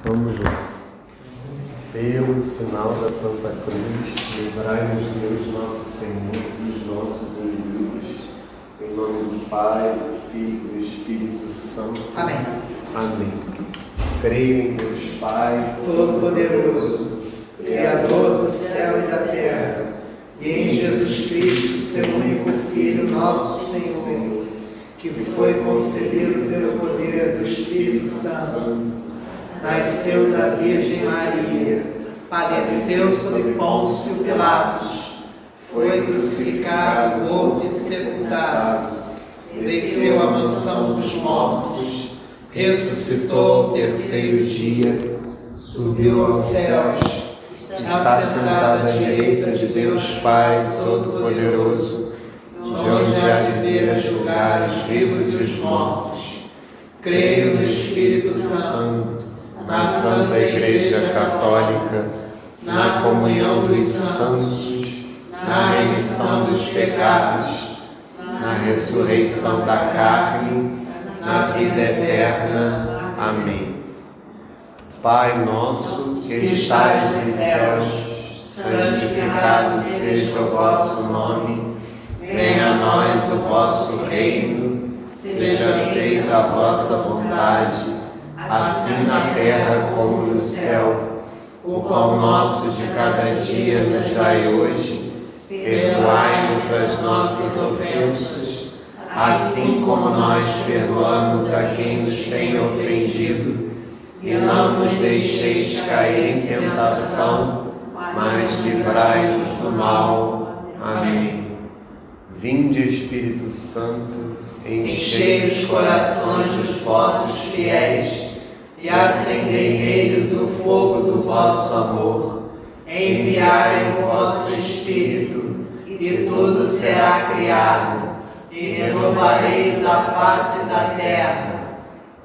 Vamos lá. Pelo sinal da Santa Cruz, livrai-nos Deus nosso Senhor dos nossos inimigos. Em nome do Pai, do Filho e do Espírito Santo. Amém. Amém. Creio em Deus Pai Todo-Poderoso, Criador do céu e da terra, e em Jesus Cristo, seu único Filho, nosso Senhor, que foi concebido pelo poder do Espírito Santo, nasceu da Virgem Maria, padeceu sob Pôncio Pilatos, foi crucificado, morto e sepultado, desceu à mansão dos mortos, ressuscitou ao terceiro dia, subiu aos céus, está sentado à direita de Deus Pai Todo-Poderoso, de onde há de vir a julgar os vivos e os mortos. Creio no Espírito Santo, na Santa Igreja Católica, na comunhão dos santos, na remissão dos pecados, na ressurreição da carne, na vida eterna. Amém. Pai nosso, que estais nos céus, santificado seja o vosso nome. Venha a nós o vosso reino, seja feita a vossa vontade, assim na terra como no céu. O pão nosso de cada dia nos dai hoje. Perdoai-nos as nossas ofensas, assim como nós perdoamos a quem nos tem ofendido. E não nos deixeis cair em tentação, mas livrai-nos do mal. Amém. Vinde, Espírito Santo, enchei os corações dos vossos fiéis e acendei neles o fogo do vosso amor. Enviai o vosso Espírito, e tudo será criado, e renovareis a face da terra.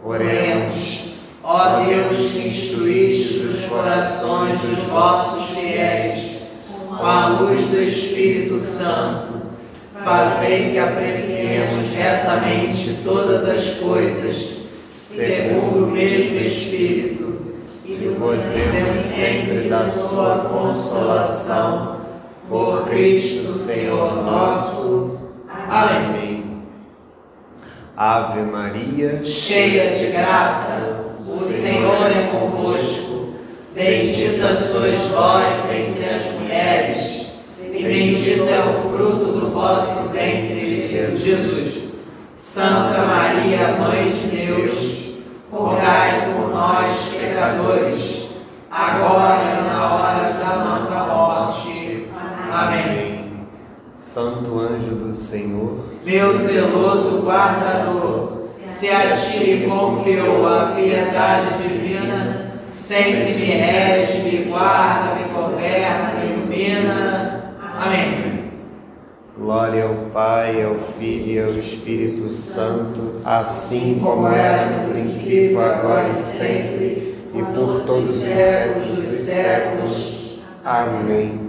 Oremos. Ó Deus, que instruíste os corações dos vossos fiéis com a luz do Espírito Santo, fazei que apreciemos retamente todas as coisas, segundo o mesmo Espírito, e gozemos sempre da sua consolação. Por Cristo Senhor nosso. Amém. Ave Maria, cheia de graça, o Senhor é convosco. Bendita sois vós entre as mulheres, e bendito é o fruto do vosso ventre, Jesus. Santa Maria, Mãe de Deus, rogai por nós, pecadores, agora e na hora da nossa morte. Amém. Santo anjo do Senhor, meu zeloso guardador, se a ti confiou a piedade divina, sempre me rege, me guarda, me governa, me ilumina. Amém. Glória ao Pai, ao Filho e ao Espírito Santo, assim como era no princípio, agora e sempre, e por todos os séculos dos séculos. Amém.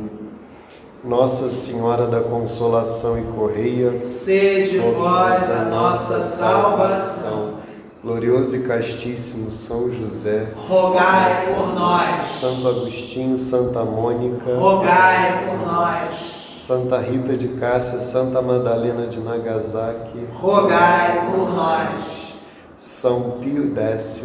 Nossa Senhora da Consolação e Correia, sede vós a nossa salvação. Glorioso e castíssimo São José, rogai por nós. Santo Agostinho, Santa Mônica, rogai por nós. Santa Rita de Cássia, Santa Madalena de Nagasaki, rogai por nós. São Pio X,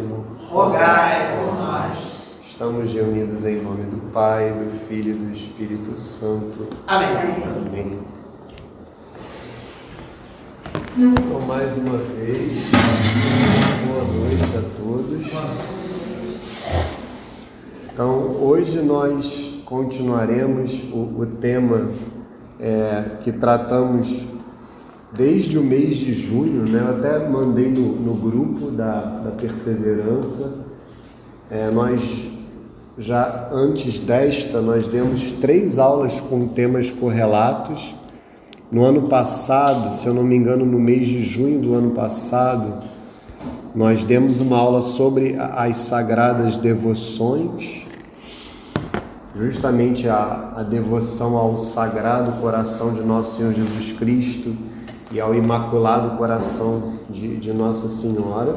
rogai por nós. Estamos reunidos em nome do Pai, do Filho e do Espírito Santo. Amém. Amém. Então, mais uma vez, boa noite a todos. Então, hoje nós continuaremos o tema que tratamos desde o mês de junho, né? Eu até mandei no grupo da Perseverança. Nós já antes desta, nós demos 3 aulas com temas correlatos. No ano passado, se eu não me engano, no mês de junho do ano passado, nós demos uma aula sobre as sagradas devoções, justamente a devoção ao Sagrado Coração de Nosso Senhor Jesus Cristo e ao Imaculado Coração de Nossa Senhora.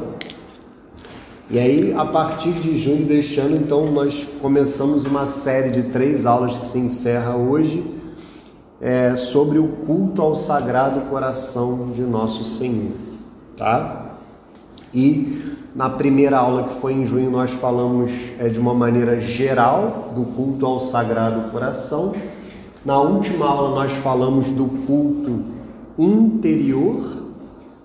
E aí, a partir de junho deste ano, então, nós começamos uma série de 3 aulas que se encerra hoje, sobre o culto ao Sagrado Coração de Nosso Senhor, tá? E na primeira aula, que foi em junho, nós falamos de uma maneira geral do culto ao Sagrado Coração. Na última aula, nós falamos do culto interior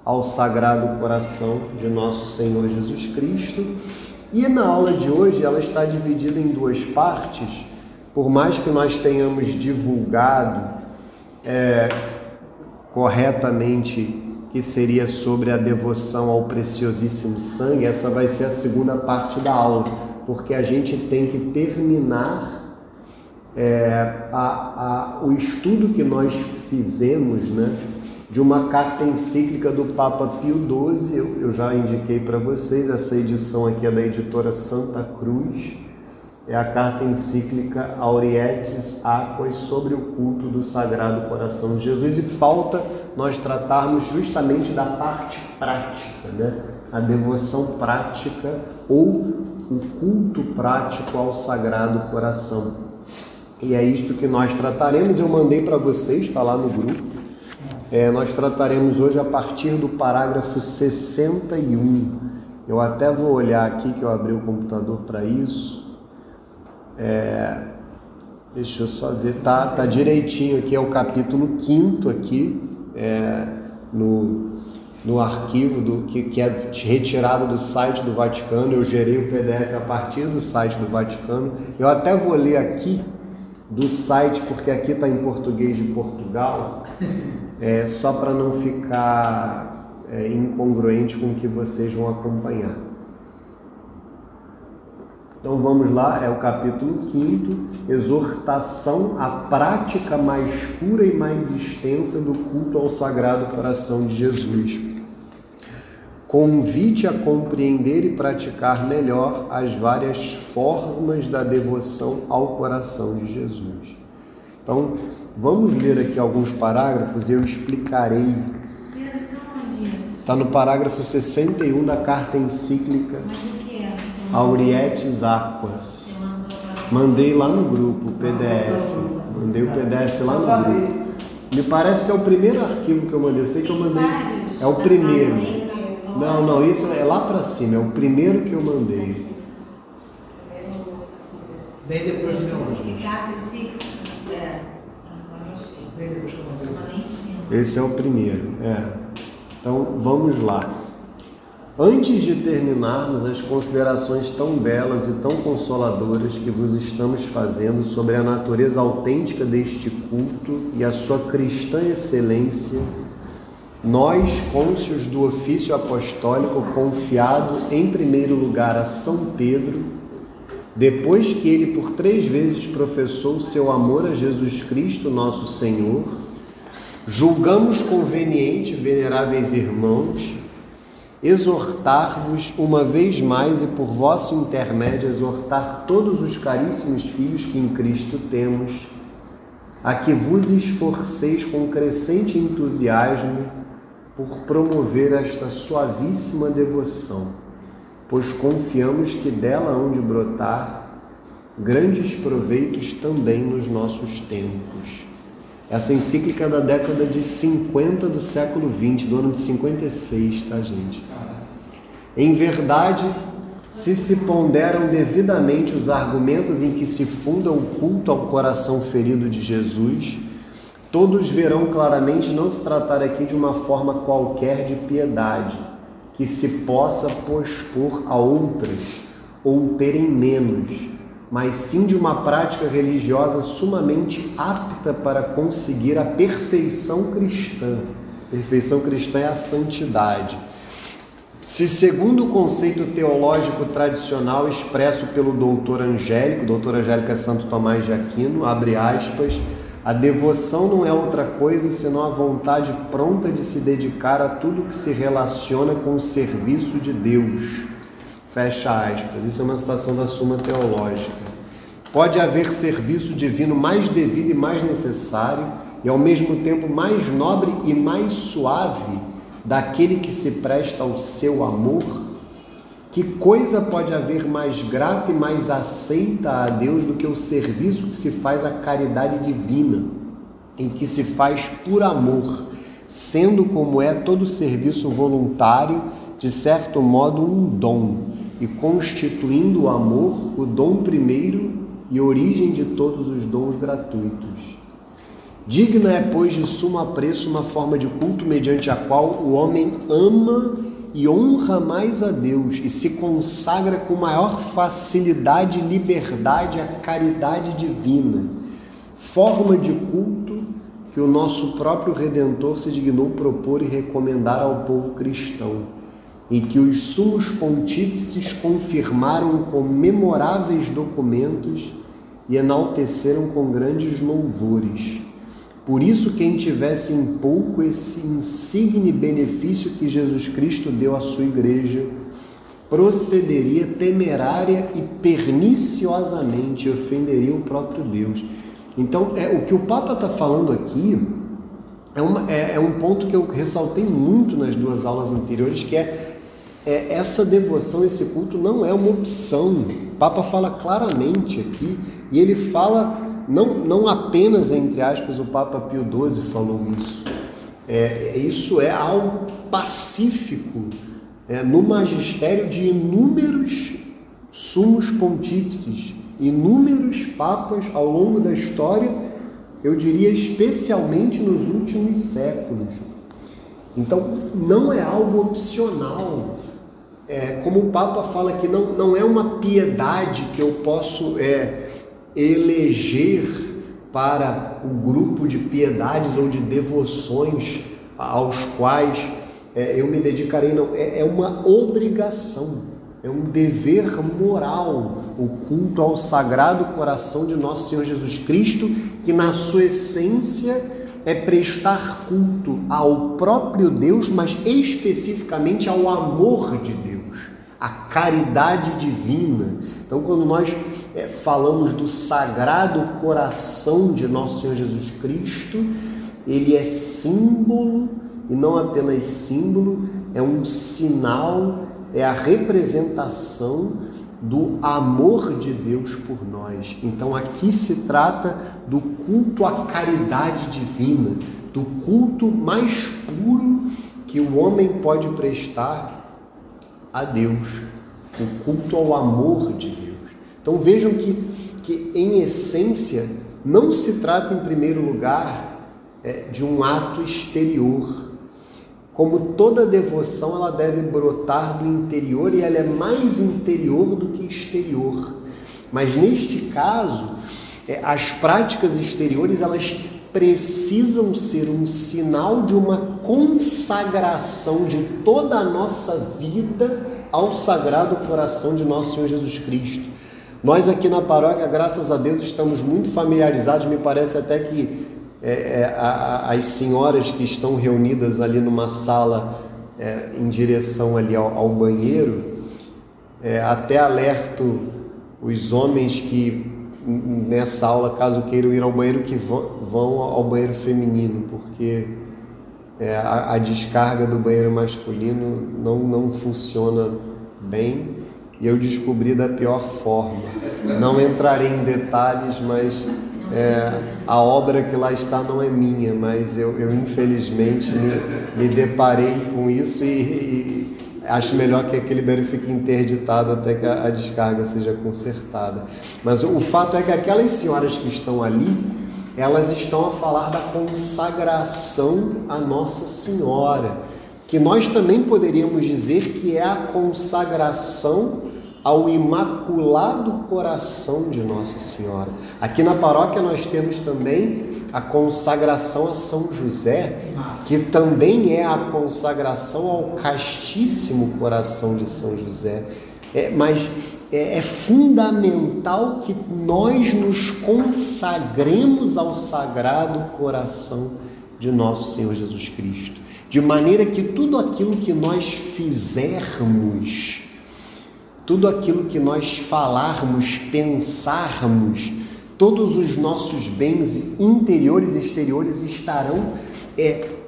ao Sagrado Coração de Nosso Senhor Jesus Cristo. E na aula de hoje, ela está dividida em 2 partes. Por mais que nós tenhamos divulgado corretamente que seria sobre a devoção ao preciosíssimo sangue, essa vai ser a segunda parte da aula, porque a gente tem que terminar o estudo que nós fizemos, né, de uma carta encíclica do Papa Pio XII. Eu já indiquei para vocês, essa edição aqui é da editora Santa Cruz, é a carta encíclica Aurietis Aquas sobre o culto do Sagrado Coração de Jesus, e falta nós tratarmos justamente da parte prática, né? A devoção prática ou o culto prático ao Sagrado Coração. E é isto que nós trataremos. Eu mandei para vocês, está lá no grupo. Nós trataremos hoje a partir do parágrafo 61. Eu até vou olhar aqui, que eu abri o computador para isso. Deixa eu só ver, tá direitinho aqui, é o capítulo 5º aqui, no arquivo que é retirado do site do Vaticano. Eu gerei o PDF a partir do site do Vaticano. Eu até vou ler aqui do site, porque aqui está em português de Portugal, só para não ficar incongruente com o que vocês vão acompanhar. Então vamos lá, é o capítulo 5º, exortação à prática mais pura e mais extensa do culto ao Sagrado Coração de Jesus. Convite a compreender e praticar melhor as várias formas da devoção ao coração de Jesus. Então, vamos ler aqui alguns parágrafos e eu explicarei. Está no parágrafo 61 da carta encíclica Aurietis Aquas. Mandei lá no grupo o PDF. Mandei o PDF lá no grupo. Me parece que é o primeiro arquivo que eu mandei. Eu sei que eu mandei. É o primeiro. Não, isso é lá para cima. É o primeiro que eu mandei. Bem depois do Esse é o primeiro. Então vamos lá. Antes de terminarmos as considerações tão belas e tão consoladoras que vos estamos fazendo sobre a natureza autêntica deste culto e a sua cristã excelência, nós, cônscios do ofício apostólico confiado em primeiro lugar a São Pedro, depois que ele por 3 vezes professou seu amor a Jesus Cristo, nosso Senhor, julgamos conveniente, veneráveis irmãos, exortar-vos uma vez mais e por vosso intermédio exortar todos os caríssimos filhos que em Cristo temos, a que vos esforceis com crescente entusiasmo por promover esta suavíssima devoção, pois confiamos que dela hão de brotar grandes proveitos também nos nossos tempos. Essa encíclica é da década de 50 do século XX, do ano de 56, tá, gente? Em verdade, se ponderam devidamente os argumentos em que se funda o culto ao coração ferido de Jesus, todos verão claramente não se tratar aqui de uma forma qualquer de piedade, que se possa pospor a outras ou terem menos, mas sim de uma prática religiosa sumamente apta para conseguir a perfeição cristã. Perfeição cristã é a santidade. Se segundo o conceito teológico tradicional expresso pelo doutor Angélico é Santo Tomás de Aquino, abre aspas, a devoção não é outra coisa senão a vontade pronta de se dedicar a tudo que se relaciona com o serviço de Deus. Fecha aspas. Isso é uma citação da Suma Teológica. Pode haver serviço divino mais devido e mais necessário, e ao mesmo tempo mais nobre e mais suave daquele que se presta ao seu amor? Que coisa pode haver mais grata e mais aceita a Deus do que o serviço que se faz à caridade divina, em que se faz por amor, sendo como é todo serviço voluntário, de certo modo um dom, e constituindo o amor o dom primeiro e origem de todos os dons gratuitos. Digna é, pois, de sumo apreço uma forma de culto mediante a qual o homem ama e honra mais a Deus e se consagra com maior facilidade e liberdade à caridade divina, forma de culto que o nosso próprio Redentor se dignou propor e recomendar ao povo cristão, e que os sumos pontífices confirmaram com memoráveis documentos e enalteceram com grandes louvores. Por isso, quem tivesse em pouco esse insigne benefício que Jesus Cristo deu à sua igreja, procederia temerária e perniciosamente, ofenderia o próprio Deus. Então, o que o Papa está falando aqui é um ponto que eu ressaltei muito nas duas aulas anteriores, que é essa devoção, esse culto não é uma opção. O Papa fala claramente aqui, e ele fala... Não apenas, entre aspas, o Papa Pio XII falou isso. Isso é algo pacífico no magistério de inúmeros sumos pontífices, inúmeros papas ao longo da história, eu diria especialmente nos últimos séculos. Então, não é algo opcional. Como o Papa fala que não é uma piedade que eu posso... eleger para o grupo de piedades ou de devoções aos quais eu me dedicarei, não, é uma obrigação, é um dever moral, o culto ao Sagrado Coração de Nosso Senhor Jesus Cristo, que na sua essência é prestar culto ao próprio Deus, mas especificamente ao amor de Deus, à caridade divina. Então, quando nós falamos do Sagrado Coração de Nosso Senhor Jesus Cristo, ele é símbolo, e não apenas símbolo, é um sinal, é a representação do amor de Deus por nós. Então, aqui se trata do culto à caridade divina, do culto mais puro que o homem pode prestar a Deus, o culto ao amor de Deus. Então vejam que em essência não se trata em primeiro lugar de um ato exterior. Como toda devoção, ela deve brotar do interior, e ela é mais interior do que exterior. Mas neste caso, as práticas exteriores, elas precisam ser um sinal de uma consagração de toda a nossa vida ao Sagrado Coração de Nosso Senhor Jesus Cristo. Nós aqui na paróquia, graças a Deus, estamos muito familiarizados, me parece até que as senhoras que estão reunidas ali numa sala em direção ali ao banheiro, até alerto os homens que nessa aula, caso queiram ir ao banheiro, que vão ao banheiro feminino, porque a descarga do banheiro masculino não funciona bem. E eu descobri da pior forma. Não entrarei em detalhes, mas a obra que lá está não é minha, mas eu infelizmente me deparei com isso e acho melhor que aquele banheiro fique interditado até que a descarga seja consertada. Mas o fato é que aquelas senhoras que estão ali, elas estão a falar da consagração à Nossa Senhora, que nós também poderíamos dizer que é a consagração ao Imaculado Coração de Nossa Senhora. Aqui na paróquia nós temos também a consagração a São José, que também é a consagração ao Castíssimo Coração de São José. Mas é fundamental que nós nos consagremos ao Sagrado Coração de Nosso Senhor Jesus Cristo, de maneira que tudo aquilo que nós fizermos, tudo aquilo que nós falarmos, pensarmos, todos os nossos bens interiores e exteriores estarão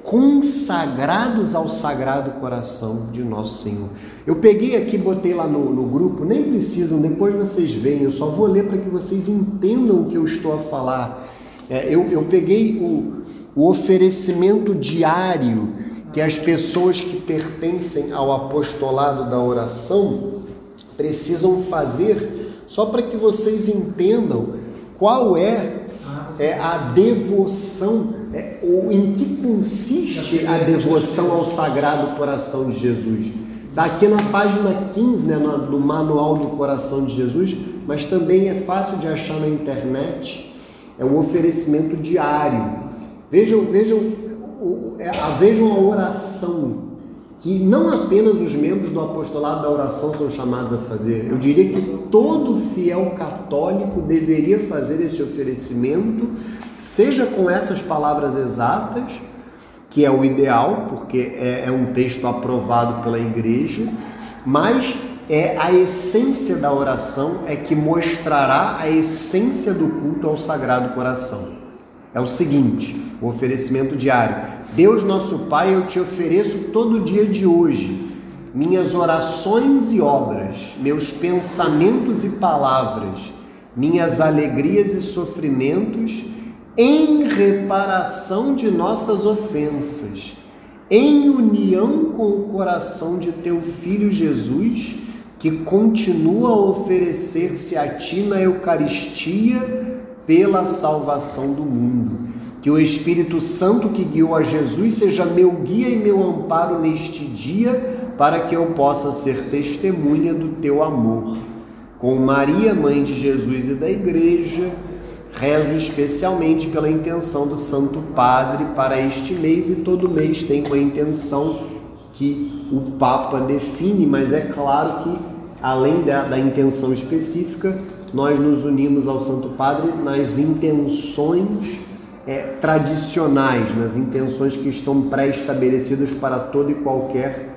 consagrados ao Sagrado Coração de Nosso Senhor. Eu peguei aqui, botei lá no grupo, nem precisam, depois vocês veem, eu só vou ler para que vocês entendam o que eu estou a falar. Eu peguei o oferecimento diário que as pessoas que pertencem ao apostolado da oração precisam fazer, só para que vocês entendam qual é a devoção, ou em que consiste a devoção ao Sagrado Coração de Jesus. Está aqui na página 15, né, do Manual do Coração de Jesus, mas também é fácil de achar na internet, é o oferecimento diário. Vejam a oração, que não apenas os membros do apostolado da oração são chamados a fazer. Eu diria que todo fiel católico deveria fazer esse oferecimento, seja com essas palavras exatas, que é o ideal, porque é um texto aprovado pela igreja, mas a essência da oração é que mostrará a essência do culto ao Sagrado Coração. É o seguinte, o oferecimento diário. Deus nosso Pai, eu te ofereço todo dia de hoje minhas orações e obras, meus pensamentos e palavras, minhas alegrias e sofrimentos, em reparação de nossas ofensas, em união com o coração de teu Filho Jesus, que continua a oferecer-se a ti na Eucaristia pela salvação do mundo. Que o Espírito Santo que guiou a Jesus seja meu guia e meu amparo neste dia, para que eu possa ser testemunha do teu amor. Com Maria, Mãe de Jesus e da Igreja, rezo especialmente pela intenção do Santo Padre para este mês, e todo mês tem uma intenção que o Papa define, mas é claro que, além da intenção específica, nós nos unimos ao Santo Padre nas intenções tradicionais, nas intenções que estão pré-estabelecidas para todo e qualquer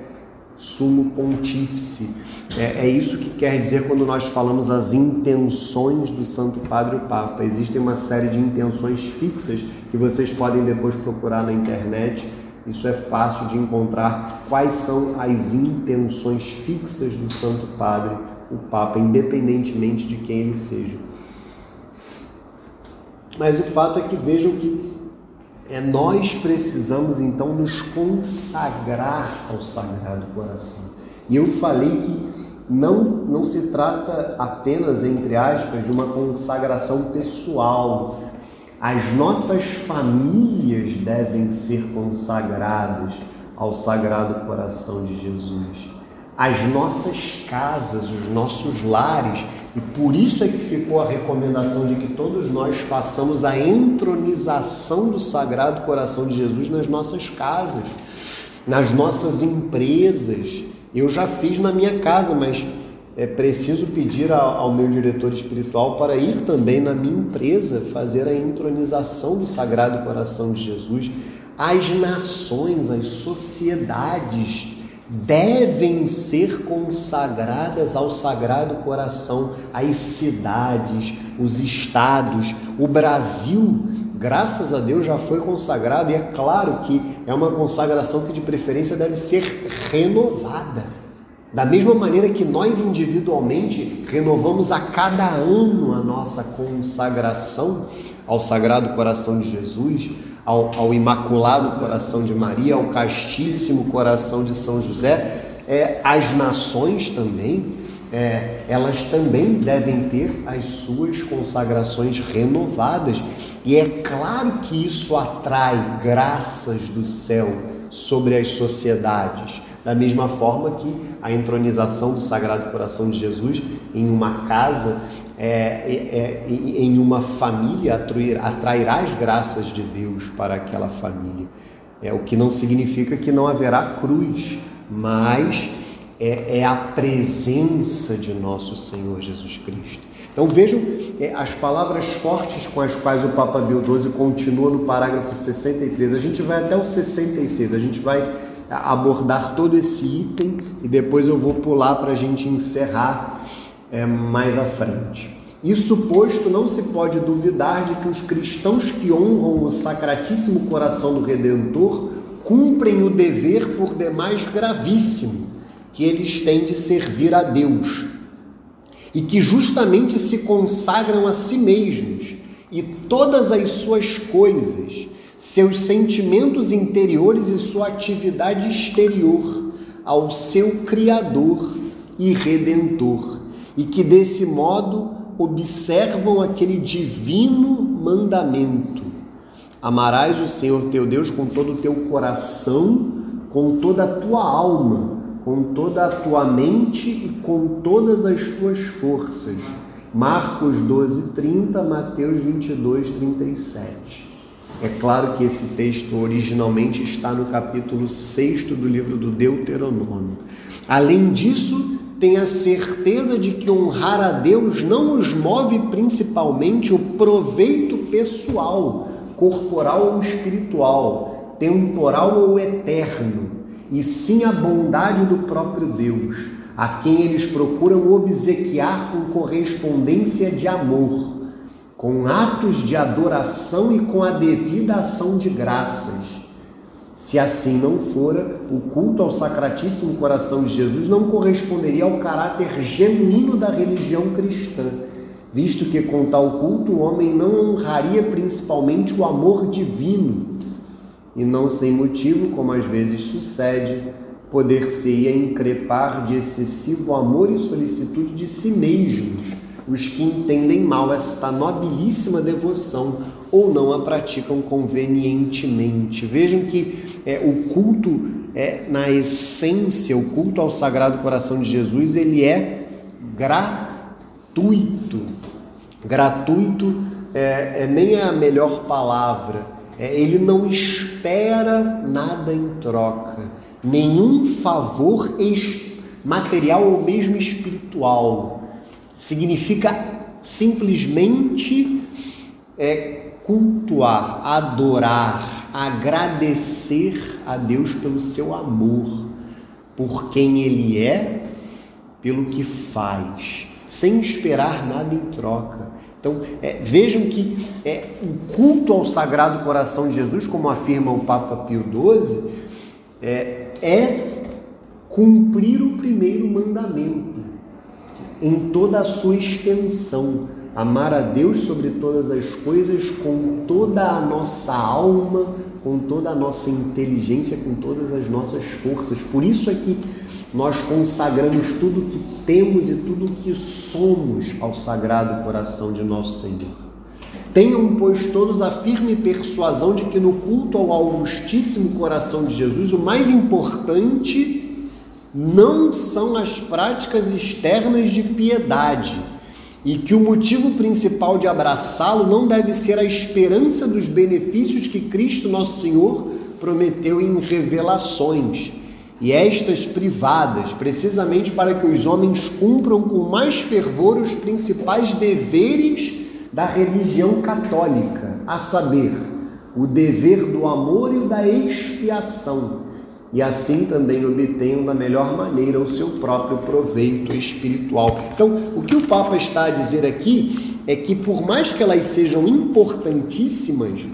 sumo pontífice. É isso que quer dizer quando nós falamos as intenções do Santo Padre, o Papa. Existem uma série de intenções fixas que vocês podem depois procurar na internet. Isso é fácil de encontrar, quais são as intenções fixas do Santo Padre, o Papa, independentemente de quem ele seja. Mas o fato é que vejam que nós precisamos então nos consagrar ao Sagrado Coração. E eu falei que não se trata apenas, entre aspas, de uma consagração pessoal. As nossas famílias devem ser consagradas ao Sagrado Coração de Jesus. As nossas casas, os nossos lares, e por isso é que ficou a recomendação de que todos nós façamos a entronização do Sagrado Coração de Jesus nas nossas casas, nas nossas empresas. Eu já fiz na minha casa, mas é preciso pedir ao meu diretor espiritual para ir também na minha empresa fazer a entronização do Sagrado Coração de Jesus. As nações, as sociedades devem ser consagradas ao Sagrado Coração, as cidades, os estados. O Brasil, graças a Deus, já foi consagrado, e é claro que é uma consagração que de preferência deve ser renovada. Da mesma maneira que nós individualmente renovamos a cada ano a nossa consagração ao Sagrado Coração de Jesus, ao Imaculado Coração de Maria, ao Castíssimo Coração de São José, as nações também, elas também devem ter as suas consagrações renovadas. E é claro que isso atrai graças do céu sobre as sociedades, da mesma forma que a entronização do Sagrado Coração de Jesus em uma casa, em uma família, atrairá as graças de Deus para aquela família. O que não significa que não haverá cruz, mas é a presença de nosso Senhor Jesus Cristo. Então vejam as palavras fortes com as quais o Papa Pio XII continua no parágrafo 63. A gente vai até o 66, a gente vai abordar todo esse item e depois eu vou pular para a gente encerrar mais à frente. Isso posto, não se pode duvidar de que os cristãos que honram o Sacratíssimo Coração do Redentor cumprem o dever por demais gravíssimo que eles têm de servir a Deus, e que justamente se consagram a si mesmos e todas as suas coisas, seus sentimentos interiores e sua atividade exterior ao seu Criador e Redentor, e que desse modo observam aquele divino mandamento: amarás o Senhor teu Deus com todo o teu coração, com toda a tua alma, com toda a tua mente e com todas as tuas forças. Marcos 12:30, Mateus 22:37. É claro que esse texto originalmente está no capítulo 6 do livro do Deuteronômio. Além disso, tenha certeza de que honrar a Deus não nos move principalmente o proveito pessoal, corporal ou espiritual, temporal ou eterno, e sim a bondade do próprio Deus, a quem eles procuram obsequiar com correspondência de amor, com atos de adoração e com a devida ação de graças. Se assim não fora, o culto ao Sacratíssimo Coração de Jesus não corresponderia ao caráter genuíno da religião cristã, visto que com tal culto o homem não honraria principalmente o amor divino, e não sem motivo, como às vezes sucede, poder-se-ia increpar de excessivo amor e solicitude de si mesmos os que entendem mal esta nobilíssima devoção ou não a praticam convenientemente. Vejam que o culto, na essência, o culto ao Sagrado Coração de Jesus, ele é gratuito. Gratuito nem é a melhor palavra. Ele não espera nada em troca, nenhum favor material ou mesmo espiritual. Significa simplesmente cultuar, adorar, agradecer a Deus pelo seu amor, por quem Ele é, pelo que faz, sem esperar nada em troca. Então, vejam que o culto ao Sagrado Coração de Jesus, como afirma o Papa Pio XII, é cumprir o primeiro mandamento em toda a sua extensão: amar a Deus sobre todas as coisas, com toda a nossa alma, com toda a nossa inteligência, com todas as nossas forças. Por isso é que nós consagramos tudo o que temos e tudo o que somos ao Sagrado Coração de Nosso Senhor. Tenham, pois, todos a firme persuasão de que no culto ao Augustíssimo Coração de Jesus, o mais importante não são as práticas externas de piedade, e que o motivo principal de abraçá-lo não deve ser a esperança dos benefícios que Cristo Nosso Senhor prometeu em revelações, e estas privadas, precisamente para que os homens cumpram com mais fervor os principais deveres da religião católica, a saber, o dever do amor e o da expiação, e assim também obtenham da melhor maneira o seu próprio proveito espiritual. Então, o que o Papa está a dizer aqui é que, por mais que elas sejam importantíssimas,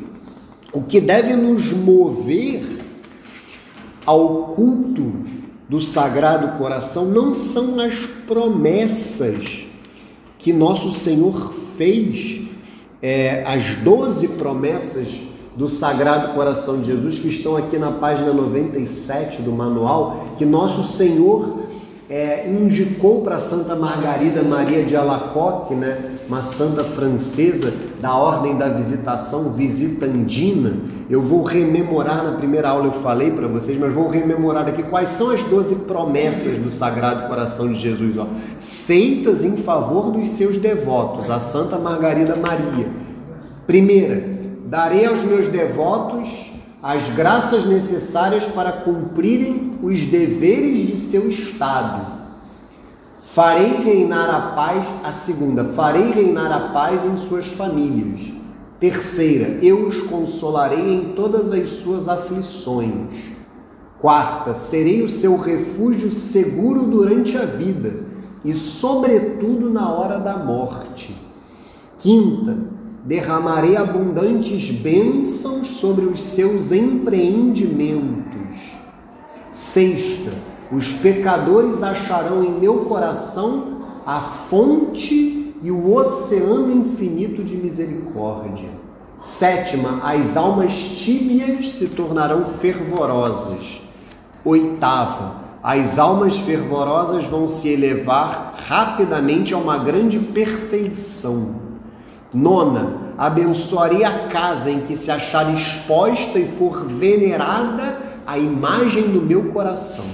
o que deve nos mover ao culto do Sagrado Coração não são as promessas que Nosso Senhor fez, as 12 promessas do Sagrado Coração de Jesus, que estão aqui na página 97 do manual, que Nosso Senhor indicou para Santa Margarida Maria de Alacoque, uma santa francesa da Ordem da Visitação Visitandina. Eu vou rememorar, na primeira aula eu falei para vocês, mas vou rememorar aqui quais são as 12 promessas do Sagrado Coração de Jesus, feitas em favor dos seus devotos, a Santa Margarida Maria. Primeira: darei aos meus devotos as graças necessárias para cumprirem os deveres de seu estado. Farei reinar a paz. A segunda: farei reinar a paz em suas famílias. Terceira: eu os consolarei em todas as suas aflições. Quarta: serei o seu refúgio seguro durante a vida e, sobretudo, na hora da morte. Quinta: derramarei abundantes bênçãos sobre os seus empreendimentos. Sexta, os pecadores acharão em meu coração a fonte e o oceano infinito de misericórdia. Sétima, as almas tíbias se tornarão fervorosas. Oitava, as almas fervorosas vão se elevar rapidamente a uma grande perfeição. Nona, abençoarei a casa em que se achar exposta e for venerada a imagem do meu coração.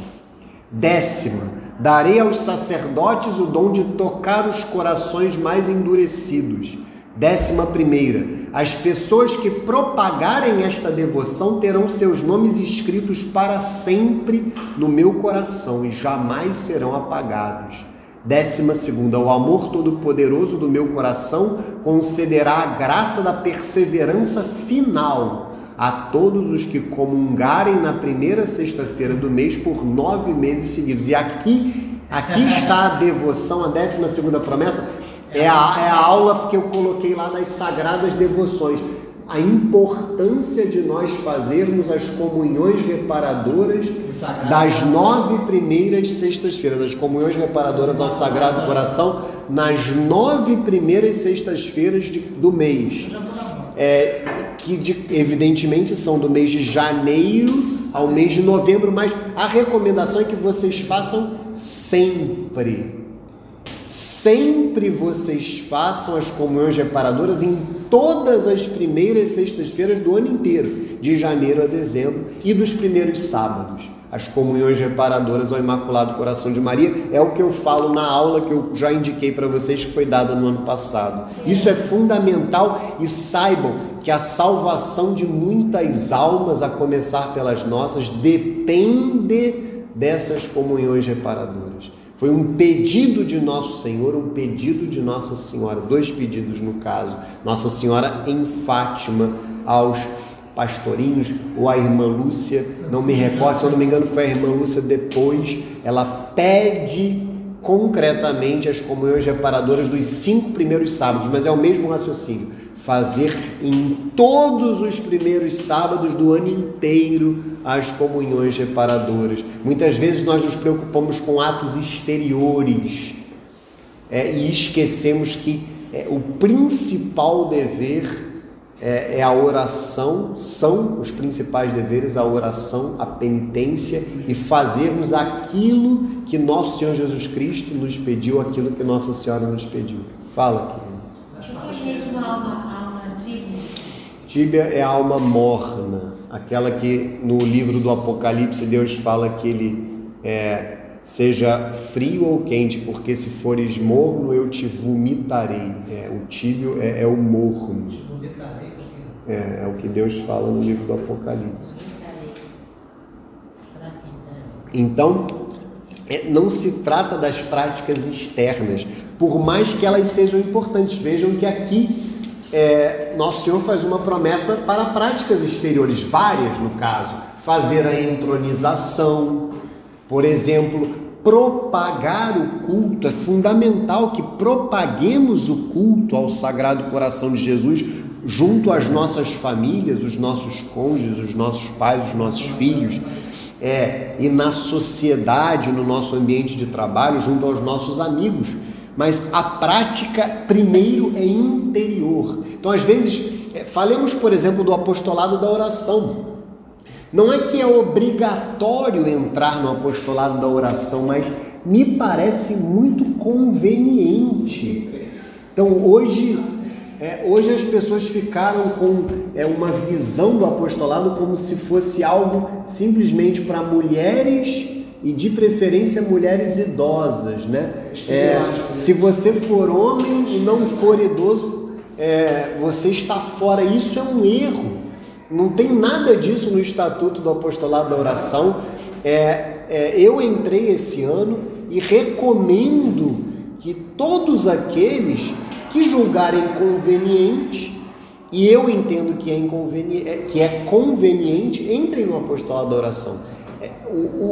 Décima, darei aos sacerdotes o dom de tocar os corações mais endurecidos. 11ª, as pessoas que propagarem esta devoção terão seus nomes escritos para sempre no meu coração e jamais serão apagados. 12ª, o amor todo-poderoso do meu coração concederá a graça da perseverança final a todos os que comungarem na primeira sexta-feira do mês por 9 meses seguidos. E aqui está a devoção, a 12ª promessa, é a aula que eu coloquei lá das sagradas devoções. A importância de nós fazermos as comunhões reparadoras das 9 primeiras sextas-feiras, as comunhões reparadoras ao Sagrado Coração nas 9 primeiras sextas-feiras do mês. Evidentemente são do mês de janeiro ao mês de novembro, mas a recomendação é que vocês façam sempre. Sempre vocês façam as comunhões reparadoras em todas as primeiras sextas-feiras do ano inteiro, de janeiro a dezembro, e dos primeiros sábados. As comunhões reparadoras ao Imaculado Coração de Maria é o que eu falo na aula que eu já indiquei para vocês, que foi dada no ano passado. Isso é fundamental, e saibam que a salvação de muitas almas, a começar pelas nossas, depende dessas comunhões reparadoras. Foi um pedido de Nosso Senhor, um pedido de Nossa Senhora, 2 pedidos no caso. Nossa Senhora em Fátima aos pastorinhos, ou a irmã Lúcia, não me recordo, se eu não me engano foi a irmã Lúcia depois, ela pede concretamente as comunhões reparadoras dos 5 primeiros sábados, mas é o mesmo raciocínio, fazer em todos os primeiros sábados do ano inteiro as comunhões reparadoras. Muitas vezes nós nos preocupamos com atos exteriores e esquecemos que o principal dever é a oração, são os principais deveres, a oração, a penitência e fazermos aquilo que Nosso Senhor Jesus Cristo nos pediu, aquilo que Nossa Senhora nos pediu. Fala, querido. Tíbia é a alma morna, aquela que no livro do Apocalipse Deus fala que ele seja frio ou quente, porque se fores morno eu te vomitarei. O tíbio é o morno. É o que Deus fala no livro do Apocalipse. Então, não se trata das práticas externas, por mais que elas sejam importantes. Vejam que aqui Nosso Senhor faz uma promessa para práticas exteriores, várias no caso. Fazer a entronização, por exemplo, propagar o culto. É fundamental que propaguemos o culto ao Sagrado Coração de Jesus junto às nossas famílias, os nossos cônjuges, os nossos pais, os nossos filhos, e na sociedade, no nosso ambiente de trabalho, junto aos nossos amigos. Mas a prática, primeiro, é interior. Então, às vezes, falemos, por exemplo, do apostolado da oração. Não é que é obrigatório entrar no apostolado da oração, mas me parece muito conveniente. Então, hoje as pessoas ficaram com uma visão do apostolado como se fosse algo simplesmente para mulheres e de preferência mulheres idosas, né? Se você for homem e não for idoso, você está fora. Isso é um erro. Não tem nada disso no Estatuto do Apostolado da Oração. Eu entrei esse ano e recomendo que todos aqueles que julgarem conveniente, e eu entendo que é conveniente, entrem no apostolado da oração.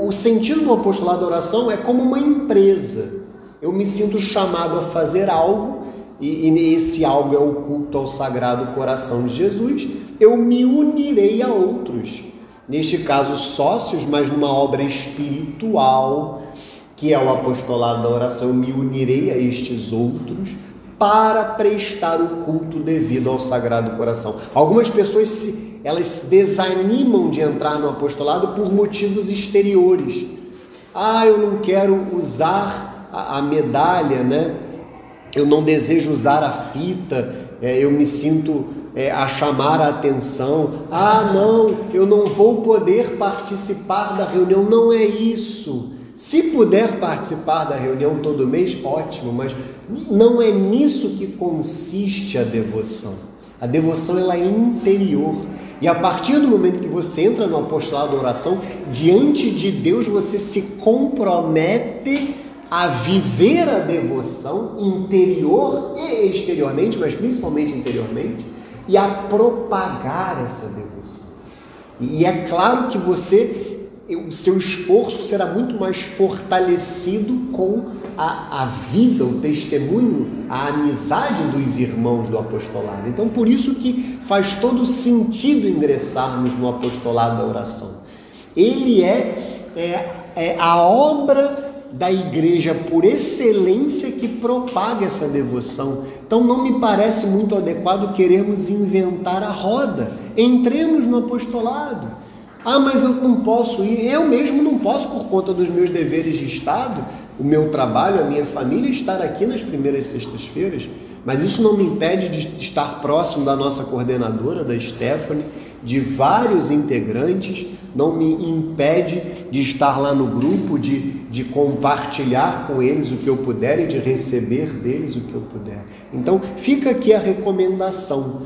O sentido do apostolado da oração é como uma empresa. Eu me sinto chamado a fazer algo e esse algo é o culto ao Sagrado Coração de Jesus, eu me unirei a outros. Neste caso, sócios, mas numa obra espiritual, que é o apostolado da oração, eu me unirei a estes outros para prestar o culto devido ao Sagrado Coração. Algumas pessoas elas desanimam de entrar no apostolado por motivos exteriores. Eu não quero usar a medalha, né? Eu não desejo usar a fita, eu me sinto a chamar a atenção. Não, eu não vou poder participar da reunião. Não é isso. Se puder participar da reunião todo mês, ótimo, mas não é nisso que consiste a devoção. A devoção ela é interior. E a partir do momento que você entra no apostolado da oração, diante de Deus você se compromete a viver a devoção interior e exteriormente, mas principalmente interiormente, e a propagar essa devoção. E é claro que o seu esforço será muito mais fortalecido com a vida, o testemunho, a amizade dos irmãos do apostolado. Então, por isso que faz todo sentido ingressarmos no apostolado da oração. Ele é a obra da igreja por excelência que propaga essa devoção. Então não me parece muito adequado querermos inventar a roda. Entremos no apostolado. Mas eu não posso ir, eu mesmo não posso por conta dos meus deveres de Estado, o meu trabalho, a minha família, estar aqui nas primeiras sextas-feiras, mas isso não me impede de estar próximo da nossa coordenadora, da Stephanie, de vários integrantes, não me impede de estar lá no grupo, de compartilhar com eles o que eu puder e de receber deles o que eu puder. Então, fica aqui a recomendação.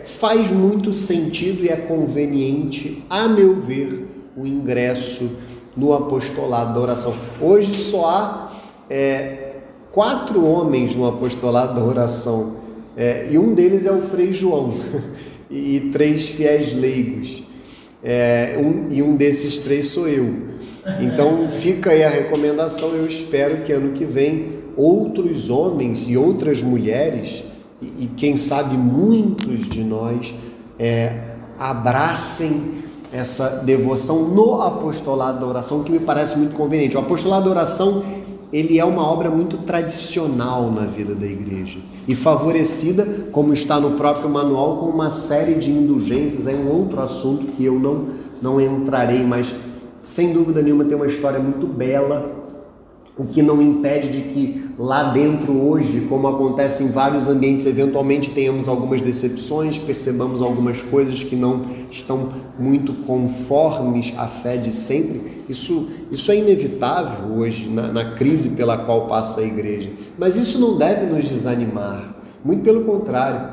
Faz muito sentido e é conveniente, a meu ver, o ingresso no apostolado da oração. Hoje só há 4 homens no apostolado da oração, e um deles é o Frei João, e 3 fiéis leigos, e um desses 3 sou eu. Então fica aí a recomendação. Eu espero que ano que vem outros homens e outras mulheres, e quem sabe muitos de nós, abracem essa devoção no apostolado da oração, que me parece muito conveniente. O apostolado da oração, ele é uma obra muito tradicional na vida da igreja e favorecida, como está no próprio manual, com uma série de indulgências. É um outro assunto que eu não entrarei, mas sem dúvida nenhuma tem uma história muito bela, o que não impede de que lá dentro hoje, como acontece em vários ambientes, eventualmente tenhamos algumas decepções, percebamos algumas coisas que não estão muito conformes à fé de sempre. Isso é inevitável hoje, na crise pela qual passa a igreja. Mas isso não deve nos desanimar, muito pelo contrário,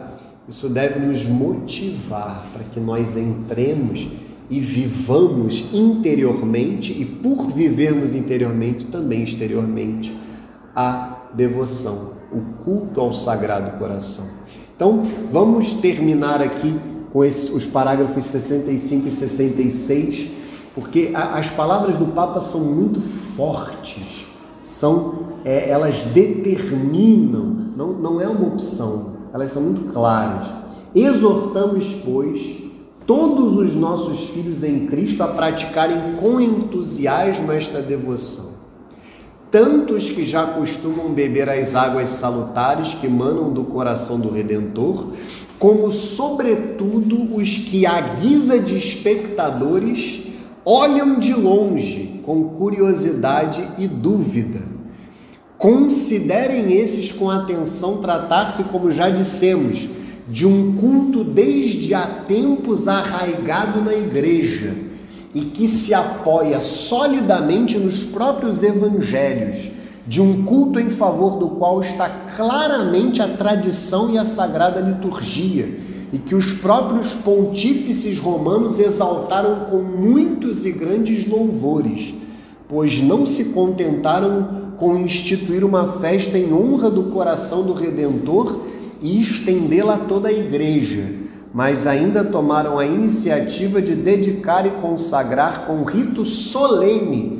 isso deve nos motivar para que nós entremos e vivamos interiormente, e por vivermos interiormente, também exteriormente, a devoção, o culto ao Sagrado Coração. Então, vamos terminar aqui com os parágrafos 65 e 66, porque as palavras do Papa são muito fortes, elas determinam, não é uma opção, elas são muito claras. Exortamos, pois, todos os nossos filhos em Cristo a praticarem com entusiasmo esta devoção. Tanto os que já costumam beber as águas salutares que emanam do coração do Redentor, como, sobretudo, os que, à guisa de espectadores, olham de longe com curiosidade e dúvida. Considerem esses com atenção tratar-se, como já dissemos, de um culto desde há tempos arraigado na igreja e que se apoia solidamente nos próprios evangelhos, de um culto em favor do qual está claramente a tradição e a sagrada liturgia, e que os próprios pontífices romanos exaltaram com muitos e grandes louvores, pois não se contentaram com instituir uma festa em honra do coração do Redentor e estendê-la a toda a igreja, mas ainda tomaram a iniciativa de dedicar e consagrar com rito solene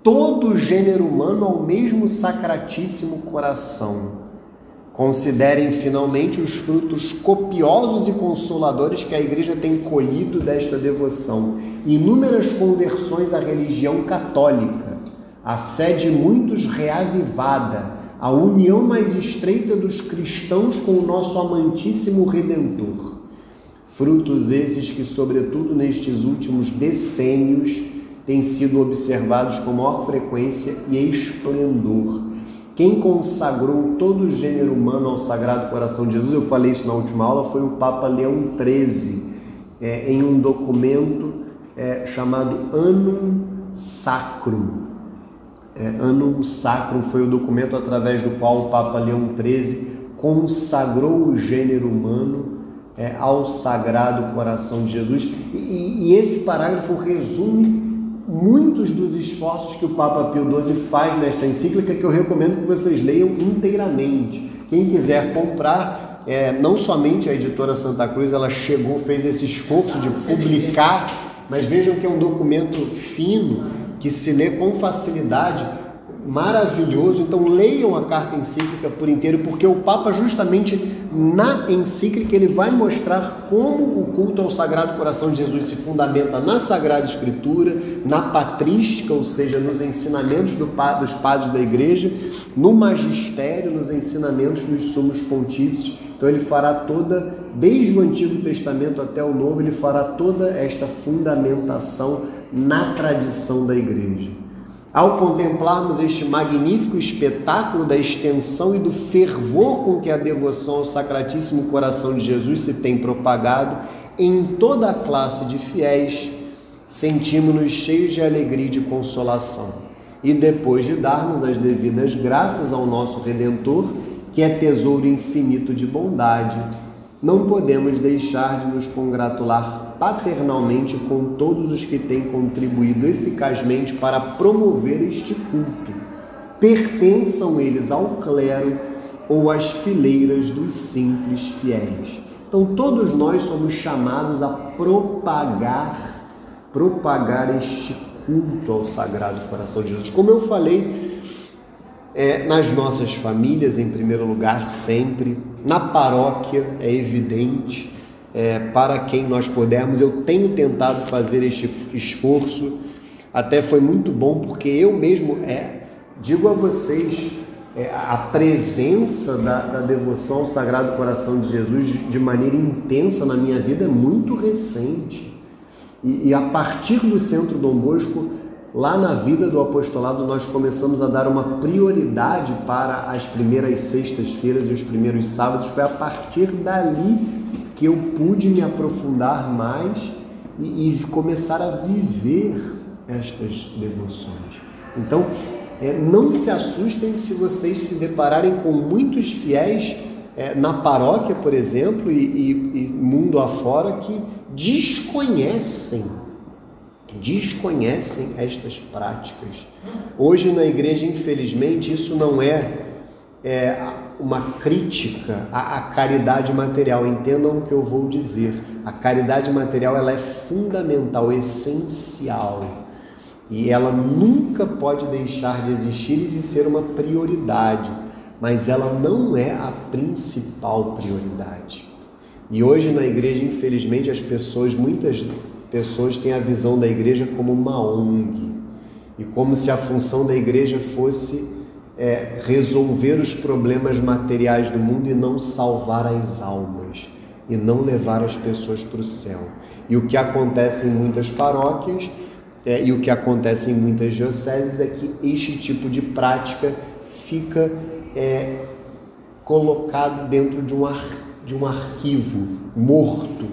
todo o gênero humano ao mesmo sacratíssimo coração, Considerem finalmente os frutos copiosos e consoladores que a Igreja tem colhido desta devoção. Inúmeras conversões à religião católica, a fé de muitos reavivada, a união mais estreita dos cristãos com o nosso amantíssimo Redentor. Frutos esses que, sobretudo nestes últimos decênios, têm sido observados com maior frequência e esplendor. Quem consagrou todo o gênero humano ao Sagrado Coração de Jesus, eu falei isso na última aula, foi o Papa Leão XIII, em um documento chamado Annum Sacrum. Annum Sacrum foi o documento através do qual o Papa Leão XIII consagrou o gênero humano ao Sagrado Coração de Jesus. E esse parágrafo resume muitos dos esforços que o Papa Pio XII faz nesta encíclica, que eu recomendo que vocês leiam inteiramente. Quem quiser comprar, não somente a editora Santa Cruz, ela fez esse esforço de publicar, mas vejam que é um documento fino, que se lê com facilidade, maravilhoso. Então leiam a carta encíclica por inteiro, porque o Papa, justamente na encíclica, ele vai mostrar como o culto ao Sagrado Coração de Jesus se fundamenta na Sagrada Escritura, na patrística, ou seja, nos ensinamentos dos padres da Igreja, no magistério, nos ensinamentos dos sumos pontífices. Então ele fará desde o Antigo Testamento até o Novo, ele fará toda esta fundamentação na tradição da Igreja. Ao contemplarmos este magnífico espetáculo da extensão e do fervor com que a devoção ao Sacratíssimo Coração de Jesus se tem propagado em toda a classe de fiéis, sentimos-nos cheios de alegria e de consolação. E depois de darmos as devidas graças ao nosso Redentor, que é tesouro infinito de bondade, não podemos deixar de nos congratular paternalmente com todos os que têm contribuído eficazmente para promover este culto. Pertençam eles ao clero ou às fileiras dos simples fiéis. Então todos nós somos chamados a propagar este culto ao Sagrado Coração de Jesus. Como eu falei, nas nossas famílias, em primeiro lugar, sempre, na paróquia, é evidente, para quem nós pudermos. Eu tenho tentado fazer este esforço, até foi muito bom, porque eu mesmo, digo a vocês, a presença da devoção ao Sagrado Coração de Jesus de maneira intensa na minha vida é muito recente, e a partir do Centro Dom Bosco, lá na vida do apostolado, nós começamos a dar uma prioridade para as primeiras sextas-feiras e os primeiros sábados. Foi a partir dali que eu pude me aprofundar mais e começar a viver estas devoções. Então, não se assustem se vocês se depararem com muitos fiéis na paróquia, por exemplo, e mundo afora, que desconhecem estas práticas. Hoje na igreja, infelizmente, isso não é uma crítica à caridade material. Entendam o que eu vou dizer. A caridade material, ela é fundamental, essencial, e ela nunca pode deixar de existir e de ser uma prioridade, mas ela não é a principal prioridade. E hoje na igreja, infelizmente, muitas pessoas têm a visão da igreja como uma ONG, e como se a função da igreja fosse resolver os problemas materiais do mundo e não salvar as almas, e não levar as pessoas para o céu. E o que acontece em muitas paróquias e o que acontece em muitas dioceses é que este tipo de prática fica colocado dentro de um arquivo morto,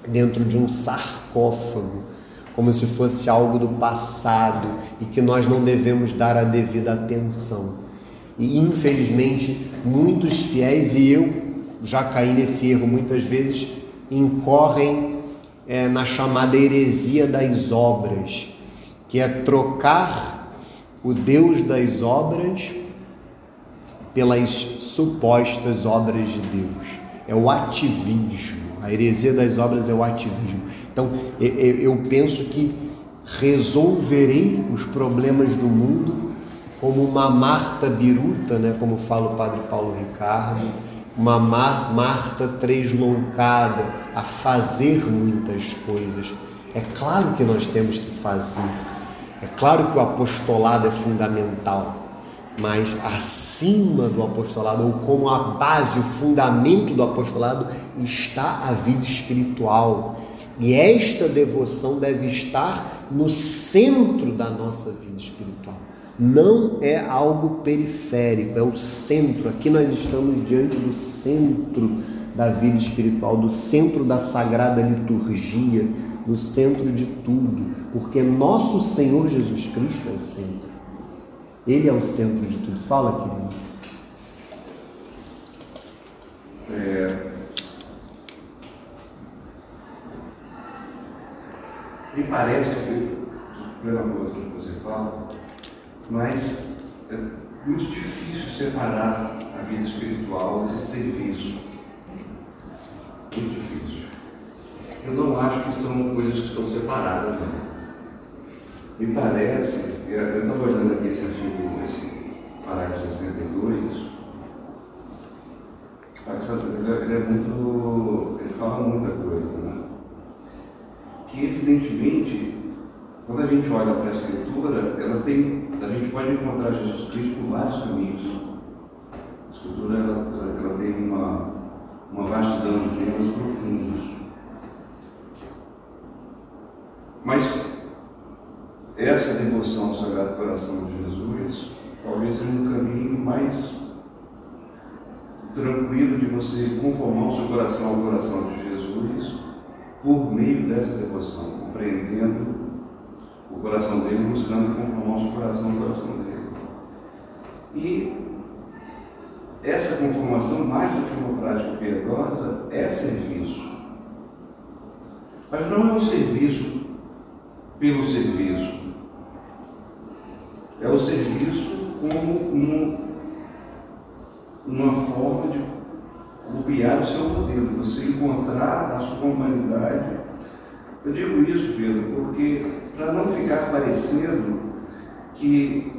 dentro de um sarcófago, como se fosse algo do passado e que nós não devemos dar a devida atenção. E infelizmente muitos fiéis, e eu já caí nesse erro muitas vezes, incorrem na chamada heresia das obras, que é trocar o Deus das obras pelas supostas obras de Deus. É o ativismo. A heresia das obras é o ativismo. Então, eu penso que resolverei os problemas do mundo como uma Marta biruta, né, como fala o Padre Paulo Ricardo, uma Marta tresloucada a fazer muitas coisas. É claro que nós temos que fazer, é claro que o apostolado é fundamental, mas acima do apostolado, ou como a base, o fundamento do apostolado, está a vida espiritual. E esta devoção deve estar no centro da nossa vida espiritual. Não é algo periférico, é o centro. Aqui nós estamos diante do centro da vida espiritual, do centro da sagrada liturgia, do centro de tudo, porque nosso Senhor Jesus Cristo é o centro. Ele é o centro de tudo. Fala, querido. Me parece que, pela coisa que você fala, mas é muito difícil separar a vida espiritual desse serviço. Muito difícil. Eu não acho que são coisas que estão separadas, não. Me parece, eu estava olhando aqui esse artigo, esse parágrafo 62, ele é muito, ele fala muita coisa, né? Que evidentemente, quando a gente olha para a Escritura, a gente pode encontrar Jesus Cristo por vários caminhos. A Escritura ela tem uma vastidão de temas profundos. Mas essa devoção ao Sagrado Coração de Jesus talvez seja um caminho mais tranquilo de você conformar o seu coração ao coração de Jesus por meio dessa devoção, compreendendo o coração dele, buscando conformar o seu coração ao coração dele. E essa conformação, mais do que uma prática piedosa, é serviço. Mas não é um serviço pelo serviço. É o serviço como uma forma de copiar o seu modelo, você encontrar na sua humanidade. Eu digo isso, Pedro, porque para não ficar parecendo que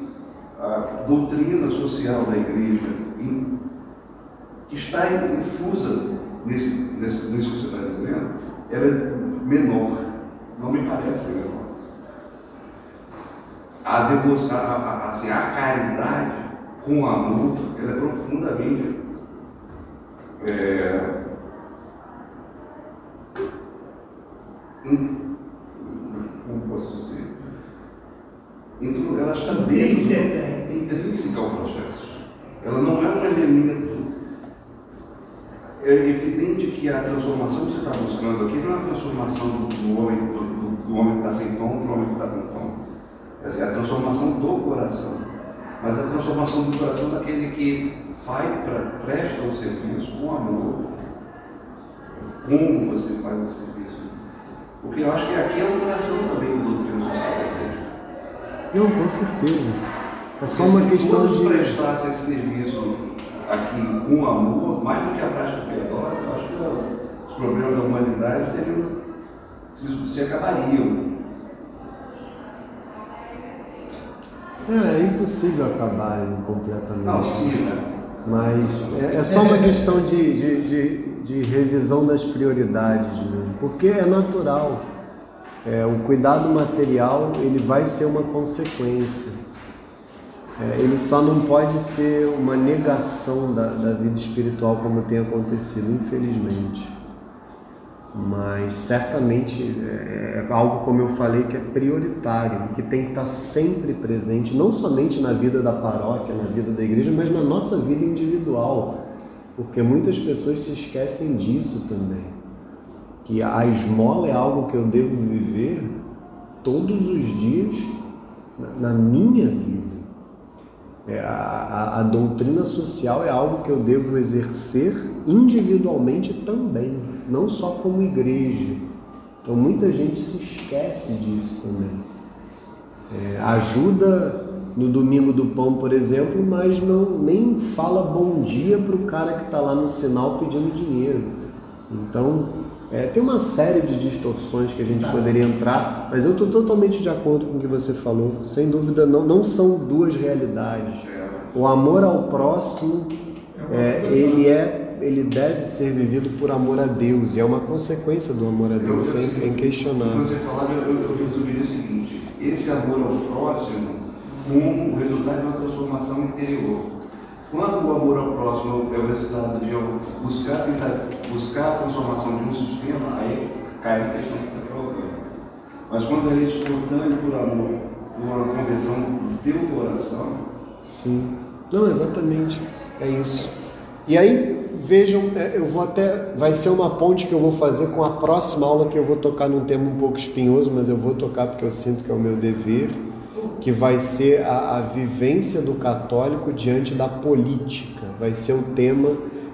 a doutrina social da igreja, que está infusa nisso que você está dizendo, ela é menor. Não me parece menor. A devoção, a caridade com amor, ela é profundamente como posso dizer? Ela está intrínseca ao processo. Ela não é um elemento. É evidente que a transformação que você está buscando aqui não é a transformação do homem que está sem tom para o homem que está com tom. É a transformação do coração. Mas a transformação do coração daquele que presta o serviço com amor. Como você faz esse serviço? Porque eu acho que aqui é o coração também da doutrina social da igreja. Não, com certeza. É só uma questão de prestasse esse serviço aqui com amor, mais do que a prática piedosa, eu acho que os problemas da humanidade se acabariam. É impossível acabar completamente. Não, sim, né? Mas é só uma questão de revisão das prioridades mesmo, porque é natural. O cuidado material ele vai ser uma consequência. Ele só não pode ser uma negação da vida espiritual como tem acontecido, infelizmente. Mas certamente é algo, como eu falei, que é prioritário, que tem que estar sempre presente, não somente na vida da paróquia, na vida da igreja, mas na nossa vida individual, porque muitas pessoas se esquecem disso também, que a esmola é algo que eu devo viver todos os dias na minha vida. A doutrina social é algo que eu devo exercer individualmente também, não só como igreja. Então muita gente se esquece disso também. Ajuda no domingo do pão, por exemplo, mas nem fala bom dia para o cara que está lá no sinal pedindo dinheiro. Então Tem uma série de distorções que a gente poderia entrar, mas eu estou totalmente de acordo com o que você falou. Sem dúvida, não são duas realidades. O amor ao próximo, ele deve ser vivido por amor a Deus, e é uma consequência do amor a Deus, é inquestionável. Você falava, eu resumiria o seguinte: esse amor ao próximo como o resultado de uma transformação interior. Quando o amor ao próximo é o resultado de eu buscar a transformação de um sistema, aí cai na questão que você está colocando. Mas quando ele é espontâneo por amor, por uma conversão do teu coração. Sim, não, exatamente, é isso. E aí, vejam, vai ser uma ponte que eu vou fazer com a próxima aula, que eu vou tocar num tema um pouco espinhoso, mas eu vou tocar porque eu sinto que é o meu dever, que vai ser a vivência do católico diante da política. Vai ser o tema,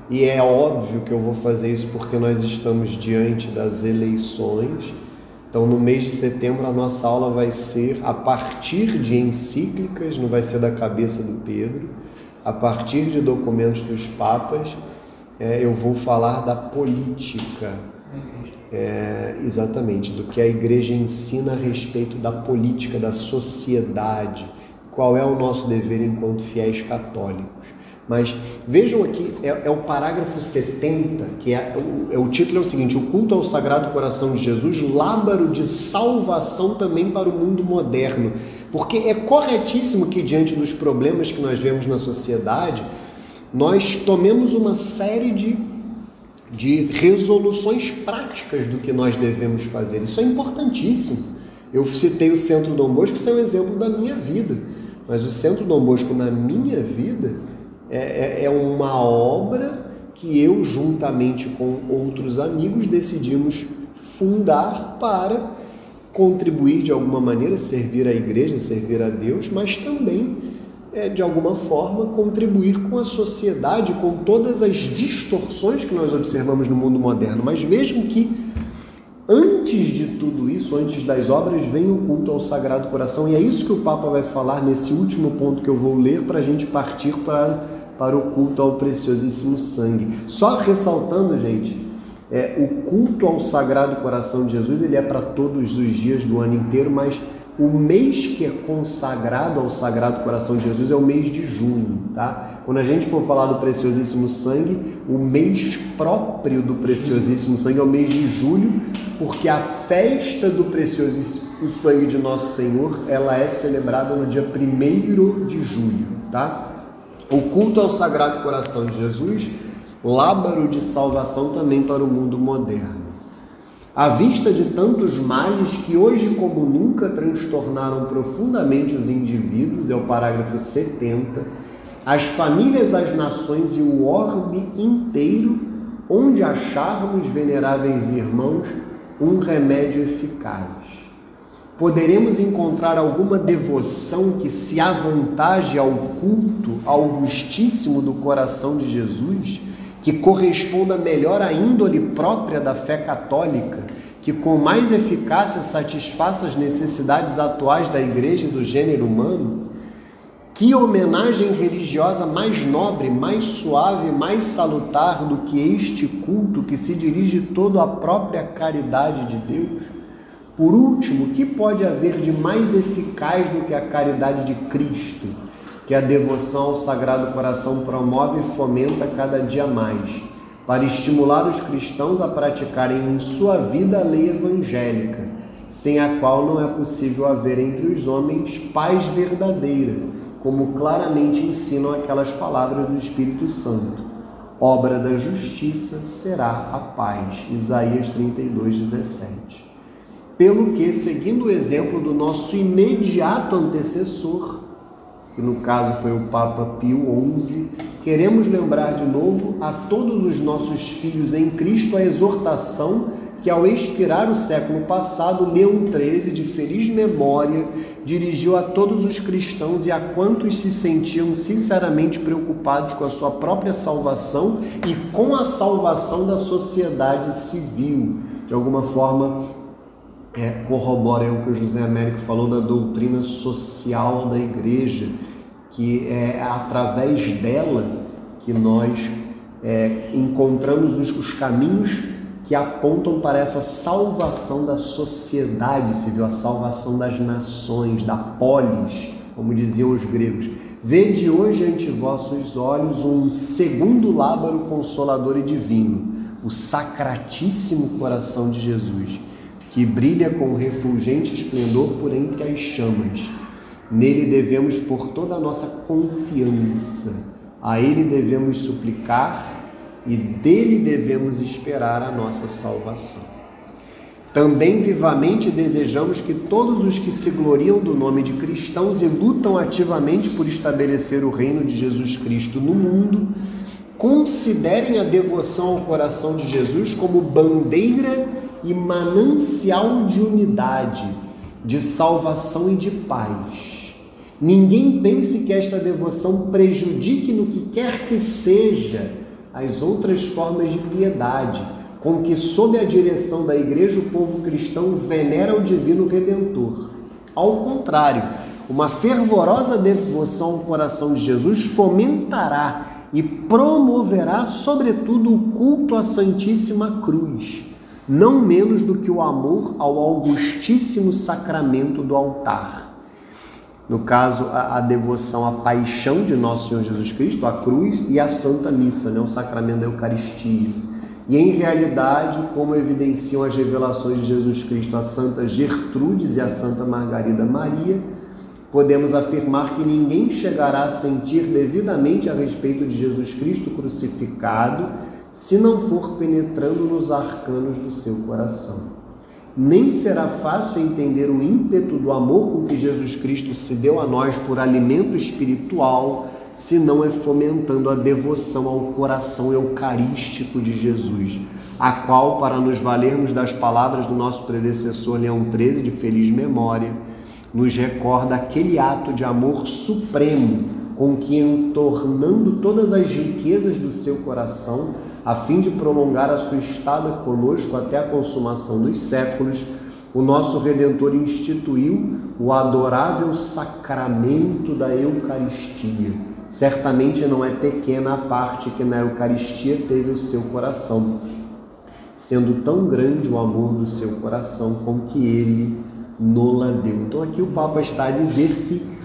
e é óbvio que eu vou fazer isso porque nós estamos diante das eleições. Então, no mês de setembro, a nossa aula vai ser a partir de encíclicas, não vai ser da cabeça do Pedro, a partir de documentos dos papas, eu vou falar da política. Exatamente, do que a igreja ensina a respeito da política, da sociedade, qual é o nosso dever enquanto fiéis católicos. Mas vejam aqui, é o parágrafo 70, que o título é o seguinte: o culto ao Sagrado Coração de Jesus, lábaro de salvação também para o mundo moderno. Porque é corretíssimo que, diante dos problemas que nós vemos na sociedade, nós tomemos uma série de resoluções práticas do que nós devemos fazer. Isso é importantíssimo. Eu citei o Centro Dom Bosco, isso é um exemplo da minha vida. Mas o Centro Dom Bosco, na minha vida, é uma obra que eu, juntamente com outros amigos, decidimos fundar para contribuir de alguma maneira, servir a igreja, servir a Deus, mas também, de alguma forma, contribuir com a sociedade, com todas as distorções que nós observamos no mundo moderno. Mas vejam que, antes de tudo isso, antes das obras, vem o culto ao Sagrado Coração, e é isso que o Papa vai falar nesse último ponto que eu vou ler, para a gente partir para o culto ao Preciosíssimo Sangue. Só ressaltando, gente, o culto ao Sagrado Coração de Jesus, ele é para todos os dias do ano inteiro, mas o mês que é consagrado ao Sagrado Coração de Jesus é o mês de junho, tá? Quando a gente for falar do Preciosíssimo Sangue, o mês próprio do Preciosíssimo Sangue é o mês de julho, porque a festa do Preciosíssimo Sangue de Nosso Senhor, ela é celebrada no dia 1º de julho, tá? O culto ao Sagrado Coração de Jesus, lábaro de salvação também para o mundo moderno. À vista de tantos males que hoje como nunca transtornaram profundamente os indivíduos, é o parágrafo 70, as famílias, as nações e o orbe inteiro, onde acharmos, veneráveis irmãos, um remédio eficaz. Poderemos encontrar alguma devoção que se avantaje ao culto augustíssimo do coração de Jesus, que corresponda melhor à índole própria da fé católica, que com mais eficácia satisfaça as necessidades atuais da igreja e do gênero humano? Que homenagem religiosa mais nobre, mais suave, mais salutar do que este culto que se dirige todo à própria caridade de Deus? Por último, que pode haver de mais eficaz do que a caridade de Cristo, que a devoção ao Sagrado Coração promove e fomenta cada dia mais, para estimular os cristãos a praticarem em sua vida a lei evangélica, sem a qual não é possível haver entre os homens paz verdadeira, como claramente ensinam aquelas palavras do Espírito Santo. Obra da justiça será a paz. Isaías 32:17. Pelo que, seguindo o exemplo do nosso imediato antecessor, que no caso foi o Papa Pio XI, queremos lembrar de novo a todos os nossos filhos em Cristo a exortação que, ao expirar o século passado, Leão XIII, de feliz memória, dirigiu a todos os cristãos e a quantos se sentiam sinceramente preocupados com a sua própria salvação e com a salvação da sociedade civil. De alguma forma, corrobora o que o José Américo falou da doutrina social da igreja, que é através dela que nós encontramos os caminhos que apontam para essa salvação da sociedade civil, a salvação das nações, da polis, como diziam os gregos. Vede hoje ante vossos olhos um segundo lábaro consolador e divino, o sacratíssimo coração de Jesus, que brilha com refulgente esplendor por entre as chamas. Nele devemos pôr toda a nossa confiança, a ele devemos suplicar e dele devemos esperar a nossa salvação. Também vivamente desejamos que todos os que se gloriam do nome de cristãos e lutam ativamente por estabelecer o reino de Jesus Cristo no mundo, considerem a devoção ao coração de Jesus como bandeira e manancial de unidade, de salvação e de paz. Ninguém pense que esta devoção prejudique no que quer que seja as outras formas de piedade, com que, sob a direção da Igreja, o povo cristão venera o Divino Redentor. Ao contrário, uma fervorosa devoção ao coração de Jesus fomentará e promoverá, sobretudo, o culto à Santíssima Cruz, não menos do que o amor ao Augustíssimo Sacramento do altar. No caso, a devoção à paixão de Nosso Senhor Jesus Cristo, a cruz, e a Santa Missa, o sacramento da Eucaristia. E, em realidade, como evidenciam as revelações de Jesus Cristo a Santa Gertrudes e a Santa Margarida Maria, podemos afirmar que ninguém chegará a sentir devidamente a respeito de Jesus Cristo crucificado se não for penetrando nos arcanos do seu coração. Nem será fácil entender o ímpeto do amor com que Jesus Cristo se deu a nós por alimento espiritual, se não é fomentando a devoção ao coração eucarístico de Jesus, a qual, para nos valermos das palavras do nosso predecessor Leão XIII, de feliz memória, nos recorda aquele ato de amor supremo com que, entornando todas as riquezas do seu coração, a fim de prolongar a sua estada conosco até a consumação dos séculos, o nosso Redentor instituiu o adorável sacramento da Eucaristia. Certamente não é pequena a parte que na Eucaristia teve o seu coração, sendo tão grande o amor do seu coração com que ele nola deu. Então aqui o Papa está a dizer que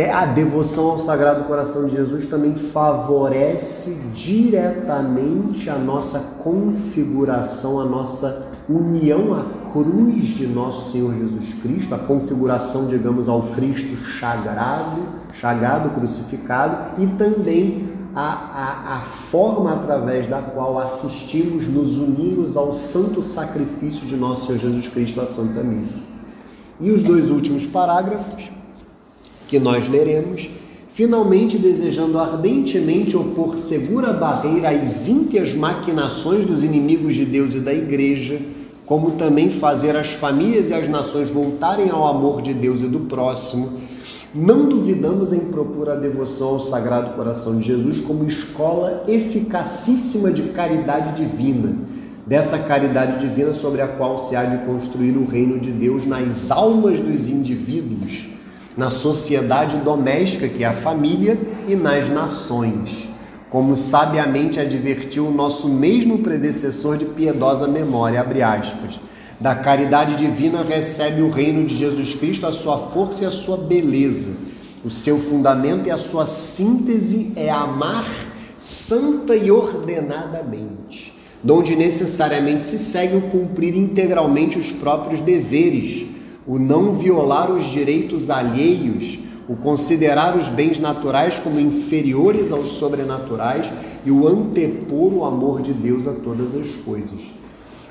a devoção ao Sagrado Coração de Jesus também favorece diretamente a nossa configuração, a nossa união à cruz de Nosso Senhor Jesus Cristo, a configuração, digamos, ao Cristo chagado, crucificado, e também a forma através da qual assistimos, nos unimos ao santo sacrifício de Nosso Senhor Jesus Cristo, a Santa Missa. E os dois últimos parágrafos que nós leremos, finalmente desejando ardentemente opor segura barreira às ímpias maquinações dos inimigos de Deus e da Igreja, como também fazer as famílias e as nações voltarem ao amor de Deus e do próximo, não duvidamos em propor a devoção ao Sagrado Coração de Jesus como escola eficacíssima de caridade divina, dessa caridade divina sobre a qual se há de construir o reino de Deus nas almas dos indivíduos, na sociedade doméstica, que é a família, e nas nações, como sabiamente advertiu o nosso mesmo predecessor de piedosa memória, abre aspas, da caridade divina recebe o reino de Jesus Cristo a sua força e a sua beleza, o seu fundamento e a sua síntese é amar santa e ordenadamente, donde necessariamente se segue o cumprir integralmente os próprios deveres, o não violar os direitos alheios, o considerar os bens naturais como inferiores aos sobrenaturais e o antepor o amor de Deus a todas as coisas,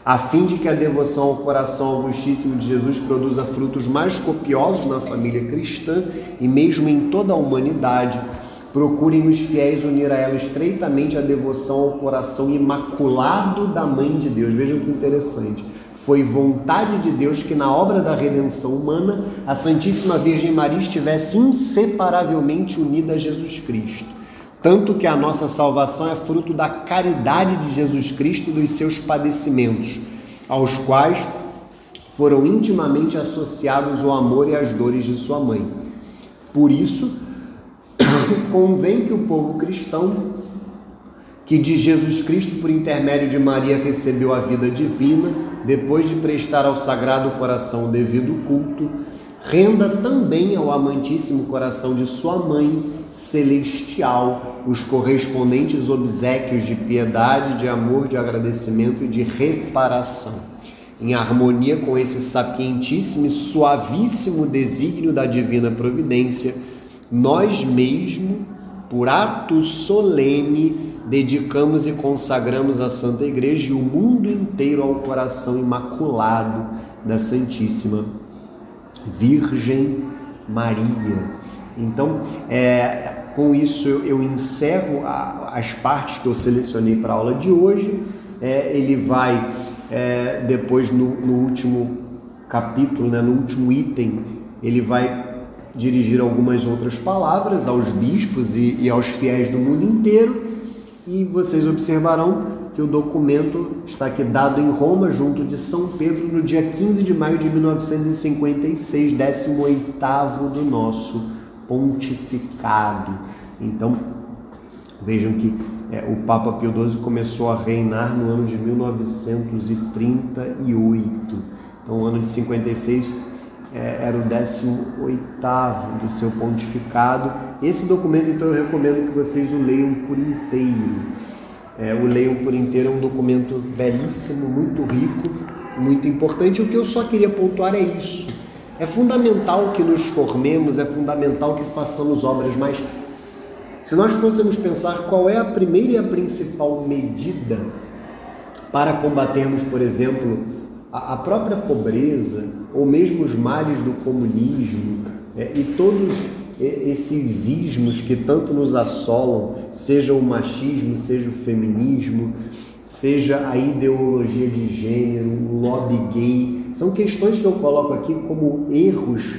a fim de que a devoção ao coração augustíssimo de Jesus produza frutos mais copiosos na família cristã e mesmo em toda a humanidade. Procurem os fiéis unir a ela estreitamente a devoção ao coração imaculado da Mãe de Deus. Vejam que interessante. Foi vontade de Deus que na obra da redenção humana a Santíssima Virgem Maria estivesse inseparavelmente unida a Jesus Cristo. Tanto que a nossa salvação é fruto da caridade de Jesus Cristo e dos seus padecimentos, aos quais foram intimamente associados o amor e as dores de sua mãe. Por isso, convém que o povo cristão, que de Jesus Cristo, por intermédio de Maria, recebeu a vida divina, depois de prestar ao Sagrado Coração o devido culto, renda também ao amantíssimo coração de sua mãe celestial os correspondentes obséquios de piedade, de amor, de agradecimento e de reparação. Em harmonia com esse sapientíssimo e suavíssimo desígnio da divina providência, nós mesmos, por ato solene, dedicamos e consagramos a Santa Igreja e o mundo inteiro ao coração imaculado da Santíssima Virgem Maria. Então, com isso eu encerro as partes que eu selecionei para a aula de hoje. Ele vai, depois no último capítulo, no último item, ele vai dirigir algumas outras palavras aos bispos e aos fiéis do mundo inteiro, e vocês observarão que o documento está aqui dado em Roma, junto de São Pedro, no dia 15 de maio de 1956, 18º do nosso pontificado. Então, vejam que o Papa Pio XII começou a reinar no ano de 1938. Então, o ano de 56 era o 18º do seu pontificado. Esse documento, então, eu recomendo que vocês o leiam por inteiro. O leiam por inteiro, é um documento belíssimo, muito rico, muito importante. O que eu só queria pontuar é isso. É fundamental que nos formemos, é fundamental que façamos obras, mas se nós fôssemos pensar qual é a primeira e a principal medida para combatermos, por exemplo, a própria pobreza, ou mesmo os males do comunismo, e todos esses ismos que tanto nos assolam, seja o machismo, seja o feminismo, seja a ideologia de gênero, o lobby gay, são questões que eu coloco aqui como erros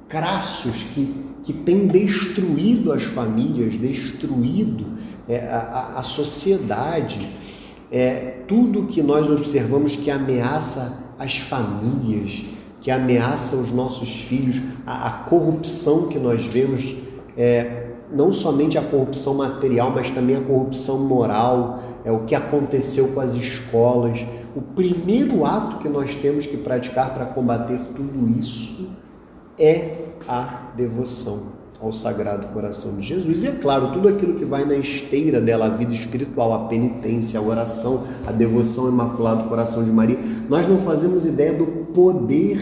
crassos que têm destruído as famílias, destruído a sociedade. Tudo que nós observamos que ameaça as famílias, que ameaça os nossos filhos, a corrupção que nós vemos, não somente a corrupção material, mas também a corrupção moral, o que aconteceu com as escolas. O primeiro ato que nós temos que praticar para combater tudo isso é a devoção ao Sagrado Coração de Jesus. E é claro, tudo aquilo que vai na esteira dela, a vida espiritual, a penitência, a oração, a devoção ao Imaculado Coração de Maria. Nós não fazemos ideia do poder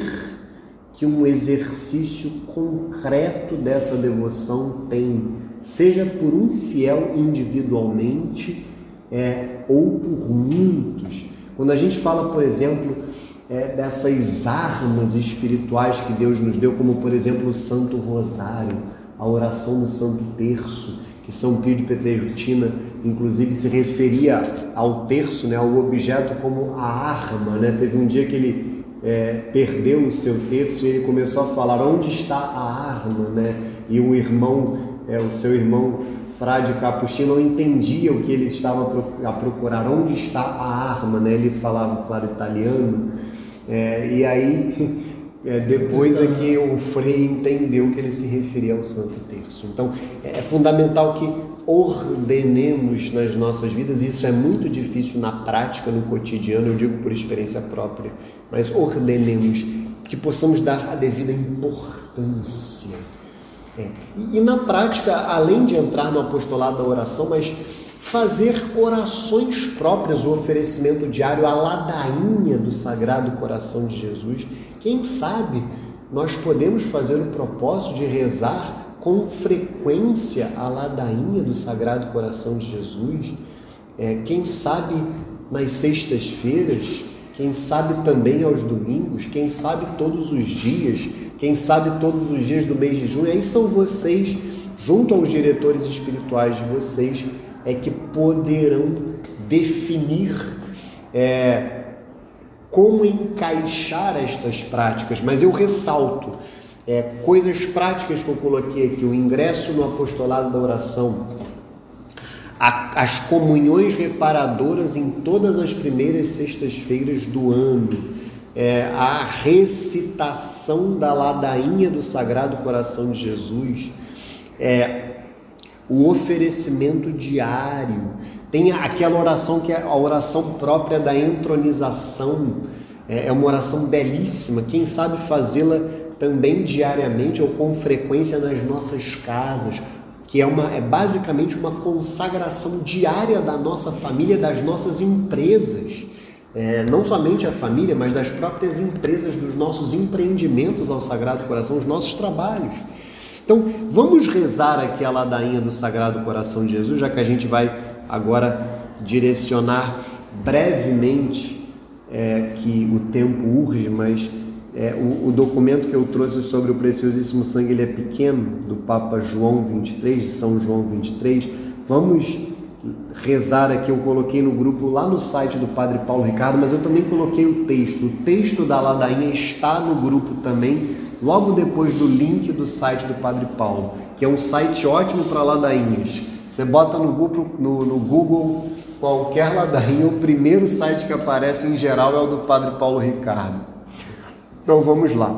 que um exercício concreto dessa devoção tem, seja por um fiel individualmente, ou por muitos. Quando a gente fala, por exemplo, dessas armas espirituais que Deus nos deu, como por exemplo o Santo Rosário, a oração do Santo Terço, que São Pio de Pietrelcina inclusive se referia ao terço, ao objeto, como a arma. Teve um dia que ele perdeu o seu terço e ele começou a falar: onde está a arma? E o irmão, o seu irmão Frade Capuchin, não entendia o que ele estava a procurar, onde está a arma, Ele falava, claro, italiano, e aí depois é que o Frei entendeu que ele se referia ao Santo Terço. Então, é fundamental que ordenemos nas nossas vidas, e isso é muito difícil na prática, no cotidiano, eu digo por experiência própria, mas ordenemos, que possamos dar a devida importância. E na prática, além de entrar no apostolado da oração, mas fazer orações próprias, o oferecimento diário, a ladainha do Sagrado Coração de Jesus. Quem sabe nós podemos fazer o propósito de rezar com frequência a ladainha do Sagrado Coração de Jesus. Quem sabe nas sextas-feiras, quem sabe também aos domingos, quem sabe todos os dias, quem sabe todos os dias do mês de junho. Aí são vocês, junto aos diretores espirituais de vocês, que poderão definir como encaixar estas práticas. Mas eu ressalto coisas práticas que eu coloquei aqui: o ingresso no apostolado da oração, as comunhões reparadoras em todas as primeiras sextas-feiras do ano, a recitação da ladainha do Sagrado Coração de Jesus, o oferecimento diário Tem aquela oração que é a oração própria da entronização, é uma oração belíssima, quem sabe fazê-la também diariamente ou com frequência nas nossas casas, que é basicamente uma consagração diária da nossa família, das nossas empresas, não somente a família, mas das próprias empresas, dos nossos empreendimentos ao Sagrado Coração, os nossos trabalhos. Então, vamos rezar aqui a ladainha do Sagrado Coração de Jesus, já que a gente vai agora direcionar brevemente, que o tempo urge, mas o documento que eu trouxe sobre o preciosíssimo sangue, ele é pequeno, do Papa João 23, de São João 23. Vamos rezar aqui, eu coloquei no grupo lá no site do Padre Paulo Ricardo, mas eu também coloquei o texto da ladainha está no grupo também, logo depois do link do site do Padre Paulo, que é um site ótimo para ladainhas. Você bota no Google qualquer ladainha, o primeiro site que aparece em geral é o do Padre Paulo Ricardo. Então vamos lá.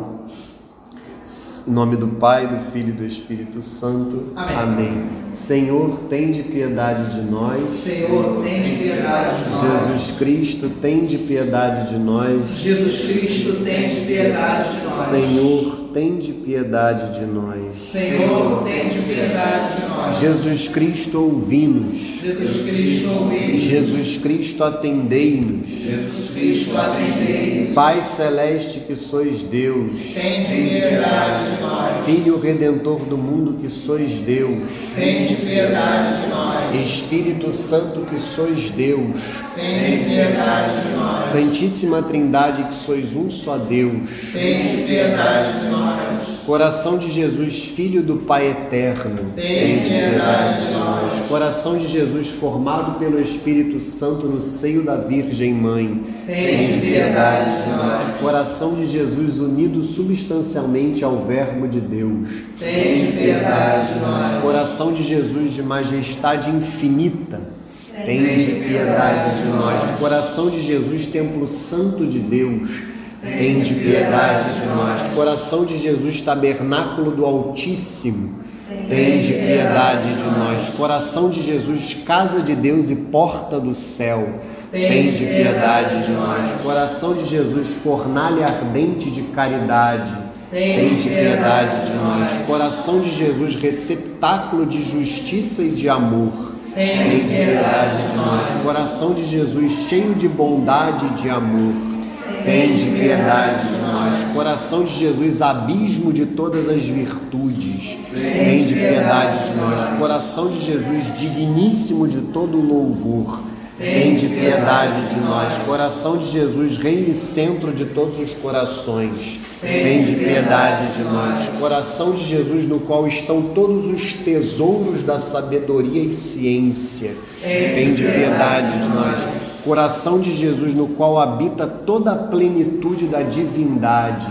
Em nome do Pai, do Filho e do Espírito Santo. Amém. Amém. Senhor, tende piedade de nós. Senhor, tende piedade de nós. Jesus Cristo, tende piedade de nós. Jesus Cristo, tende piedade de nós. Senhor, tende piedade de nós. Senhor, tende piedade de nós. Jesus Cristo, ouvi-nos. Jesus Cristo, ouvi-nos. Jesus Cristo, atendei-nos. Jesus Cristo, atendei-nos. Pai celeste que sois Deus, tende piedade de nós. Filho Redentor do mundo que sois Deus, tende piedade de nós. Espírito Santo que sois Deus, tende piedade de nós. Santíssima Trindade que sois um só Deus, tende piedade de nós. Coração de Jesus, Filho do Pai Eterno, tende piedade de nós. Coração de Jesus formado pelo Espírito Santo no seio da Virgem Mãe, tende piedade de nós. Coração de Jesus unido substancialmente ao Verbo de Deus, tende piedade de nós. Coração de Jesus de majestade infinita, tende piedade de nós. Coração de Jesus, Templo Santo de Deus, tende piedade de nós. Coração de Jesus, Tabernáculo do Altíssimo, tende piedade de nós. Coração de Jesus, Casa de Deus e Porta do Céu, tende piedade de nós. Coração de Jesus, Fornalha ardente de caridade, tende piedade de nós. Coração de Jesus, receptáculo de justiça e de amor, tende piedade de nós. Coração de Jesus, cheio de bondade e de amor, tende piedade de nós. Coração de Jesus, abismo de todas as virtudes, tende piedade de nós. Coração de Jesus, digníssimo de todo louvor, tende piedade de nós. Coração de Jesus, rei e centro de todos os corações, tende piedade de nós. Coração de Jesus, no qual estão todos os tesouros da sabedoria e ciência, tende piedade de nós. Coração de Jesus, no qual habita toda a plenitude da divindade,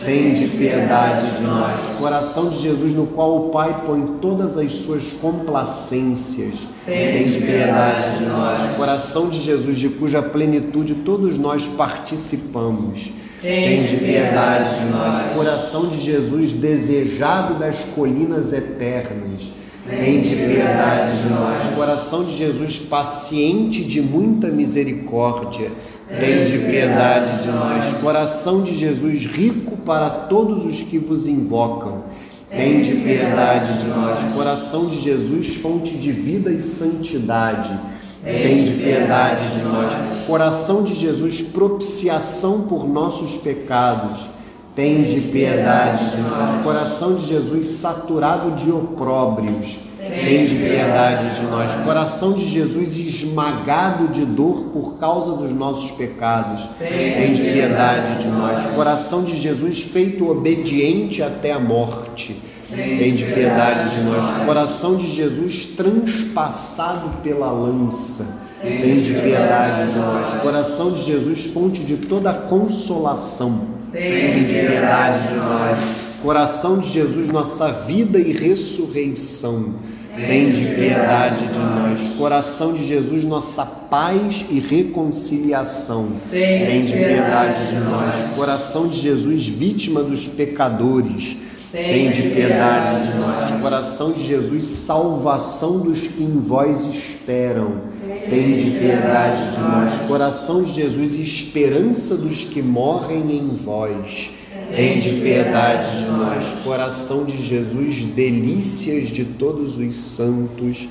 tende piedade de nós. Coração de Jesus, no qual o Pai põe todas as suas complacências, tende piedade de nós. Coração de Jesus, de cuja plenitude todos nós participamos, tende piedade de nós. Coração de Jesus, desejado das colinas eternas, tende piedade de nós. Coração de Jesus, paciente de muita misericórdia, tende piedade de nós. Coração de Jesus, rico para todos os que vos invocam, tende piedade de nós. Coração de Jesus, fonte de vida e santidade, tende piedade de nós. Coração de Jesus, propiciação por nossos pecados, tende piedade de nós. Coração de Jesus, saturado de opróbrios, tende piedade de nós. Coração de Jesus, esmagado de dor por causa dos nossos pecados, tende piedade de nós. Coração de Jesus, feito obediente até a morte, tende piedade de nós. Coração de Jesus, transpassado pela lança, tende piedade de nós. Coração de Jesus, fonte de toda consolação, tende piedade de nós. Coração de Jesus, nossa vida e ressurreição, tende piedade de nós. Coração de Jesus, nossa paz e reconciliação, tende piedade de nós. Coração de Jesus, vítima dos pecadores, tende piedade de nós. Coração de Jesus, salvação dos que em vós esperam, tende piedade de nós. Coração de Jesus, esperança dos que morrem em vós, tende piedade de nós. Coração de Jesus, delícias de todos os santos,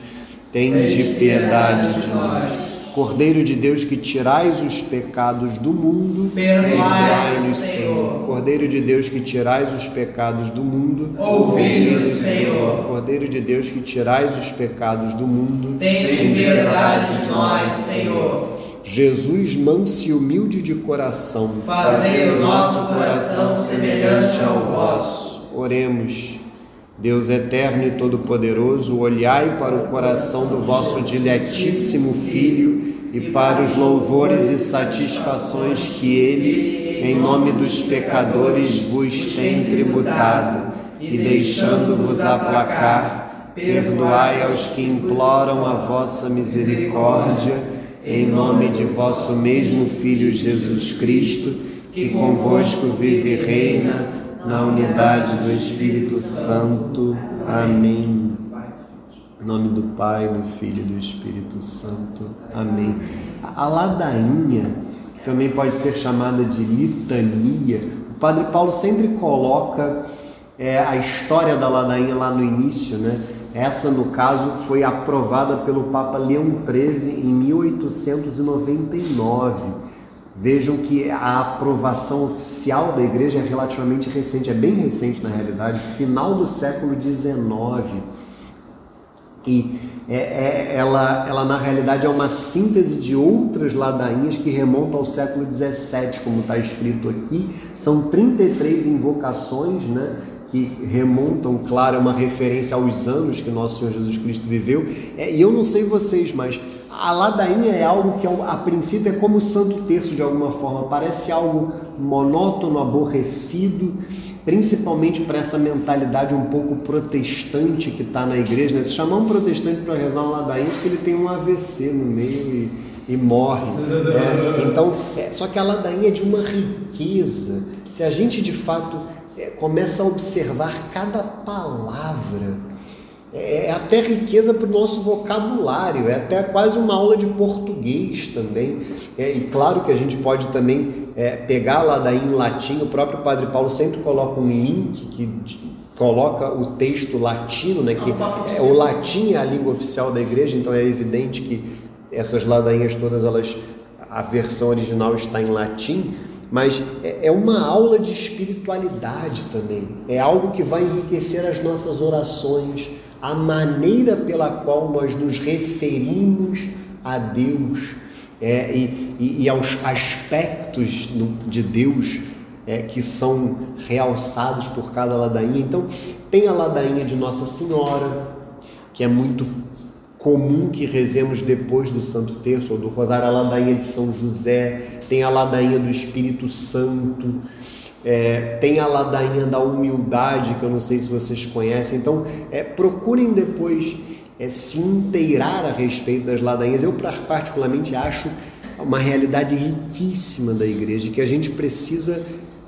tende piedade de nós. Cordeiro de Deus, que tirais os pecados do mundo, perdoai-nos, Senhor. Cordeiro de Deus, que tirais os pecados do mundo, ouvi-nos, Senhor. Cordeiro de Deus, que tirais os pecados do mundo, tende piedade de nós, Senhor. Jesus, manso e humilde de coração, fazei o nosso coração semelhante ao vosso. Oremos. Deus eterno e todo-poderoso, olhai para o coração do vosso diletíssimo Filho e para os louvores e satisfações que Ele, em nome dos pecadores, vos tem tributado, e deixando-vos aplacar, perdoai aos que imploram a vossa misericórdia, em nome de vosso mesmo Filho Jesus Cristo, que convosco vive e reina, na unidade do Espírito Santo. Amém. Em nome do Pai, do Filho e do Espírito Santo. Amém. A ladainha, que também pode ser chamada de litania, o Padre Paulo sempre coloca a história da ladainha lá no início, né? Essa, no caso, foi aprovada pelo Papa Leão XIII em 1899. Vejam que a aprovação oficial da igreja é relativamente recente, é bem recente na realidade, final do século XIX. E ela na realidade é uma síntese de outras ladainhas que remontam ao século XVII, como está escrito aqui. São 33 invocações, né, que remontam, claro, uma referência aos anos que Nosso Senhor Jesus Cristo viveu. E eu não sei vocês, mas a ladainha é algo que, a princípio, é como o Santo Terço, de alguma forma. Parece algo monótono, aborrecido, principalmente para essa mentalidade um pouco protestante que está na igreja, né? Se chamar um protestante para rezar uma ladainha, acho que ele tem um AVC no meio e morre. Então, só que a ladainha é de uma riqueza. Se a gente, de fato, começa a observar cada palavra, é até riqueza para o nosso vocabulário, é até quase uma aula de português também. E claro que a gente pode também pegar a ladainha em latim. O próprio Padre Paulo sempre coloca um link que coloca o texto latino, né? Que o latim é a língua oficial da igreja, então é evidente que essas ladainhas todas, a versão original está em latim. Mas é uma aula de espiritualidade também, é algo que vai enriquecer as nossas orações, a maneira pela qual nós nos referimos a Deus e aos aspectos de Deus que são realçados por cada ladainha. Então, tem a ladainha de Nossa Senhora, que é muito comum que rezemos depois do Santo Terço ou do Rosário, a ladainha de São José, tem a ladainha do Espírito Santo, tem a ladainha da humildade, que eu não sei se vocês conhecem. Então, procurem depois se inteirar a respeito das ladainhas. Eu, particularmente, acho uma realidade riquíssima da igreja, que a gente precisa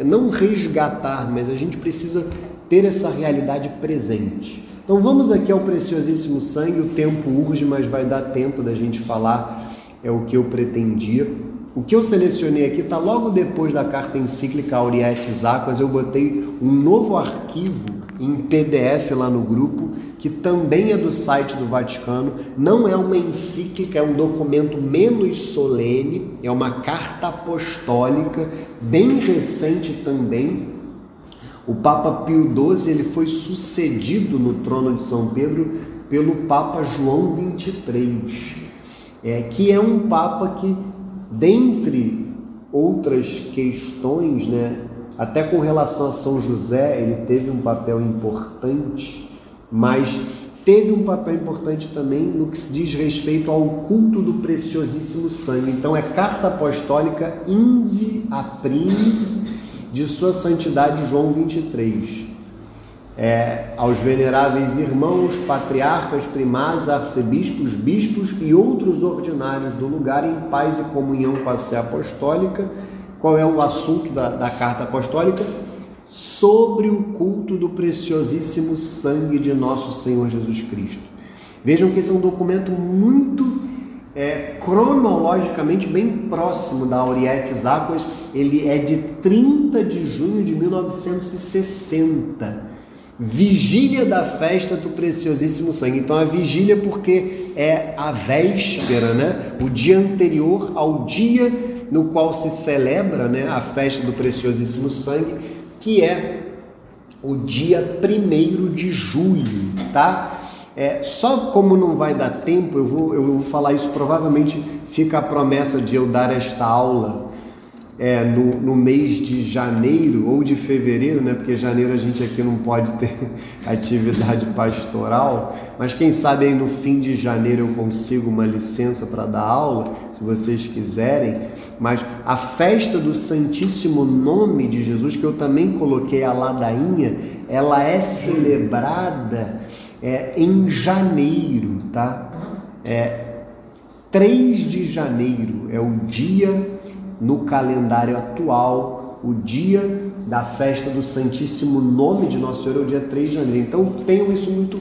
não resgatar, mas a gente precisa ter essa realidade presente. Então, vamos aqui ao preciosíssimo sangue. O tempo urge, mas vai dar tempo da gente falar o que eu pretendia. O que eu selecionei aqui está logo depois da carta encíclica Aurietis Aquas. Eu botei um novo arquivo em PDF lá no grupo, que também é do site do Vaticano. Não é uma encíclica, é um documento menos solene, é uma carta apostólica, bem recente também. O Papa Pio XII ele foi sucedido no trono de São Pedro pelo Papa João XXIII, que é um Papa que, dentre outras questões, né, até com relação a São José, ele teve um papel importante, mas teve um papel importante também no que se diz respeito ao culto do preciosíssimo sangue. Então, é carta apostólica Indi Aprilis de Sua Santidade João XXIII. Aos veneráveis irmãos, patriarcas, primaz, arcebispos, bispos e outros ordinários do lugar, em paz e comunhão com a Sé Apostólica. Qual é o assunto da carta apostólica? Sobre o culto do preciosíssimo sangue de nosso Senhor Jesus Cristo. Vejam que esse é um documento muito cronologicamente bem próximo da Aurietis Aquas. Ele é de 30 de junho de 1960, vigília da festa do Preciosíssimo Sangue. Então a vigília porque é a véspera, né? O dia anterior ao dia no qual se celebra, né, a festa do Preciosíssimo Sangue, que é o dia 1º de julho, tá? Só como não vai dar tempo, eu vou falar isso, provavelmente fica a promessa de eu dar esta aula no mês de janeiro ou de fevereiro, né? Porque janeiro a gente aqui não pode ter atividade pastoral, mas quem sabe aí no fim de janeiro eu consigo uma licença para dar aula, se vocês quiserem. Mas a festa do Santíssimo Nome de Jesus, que eu também coloquei a ladainha, ela é celebrada em janeiro, tá? 3 de janeiro é o dia no calendário atual, o dia da festa do Santíssimo Nome de Nosso Senhor é o dia 3 de janeiro. Então tenham isso muito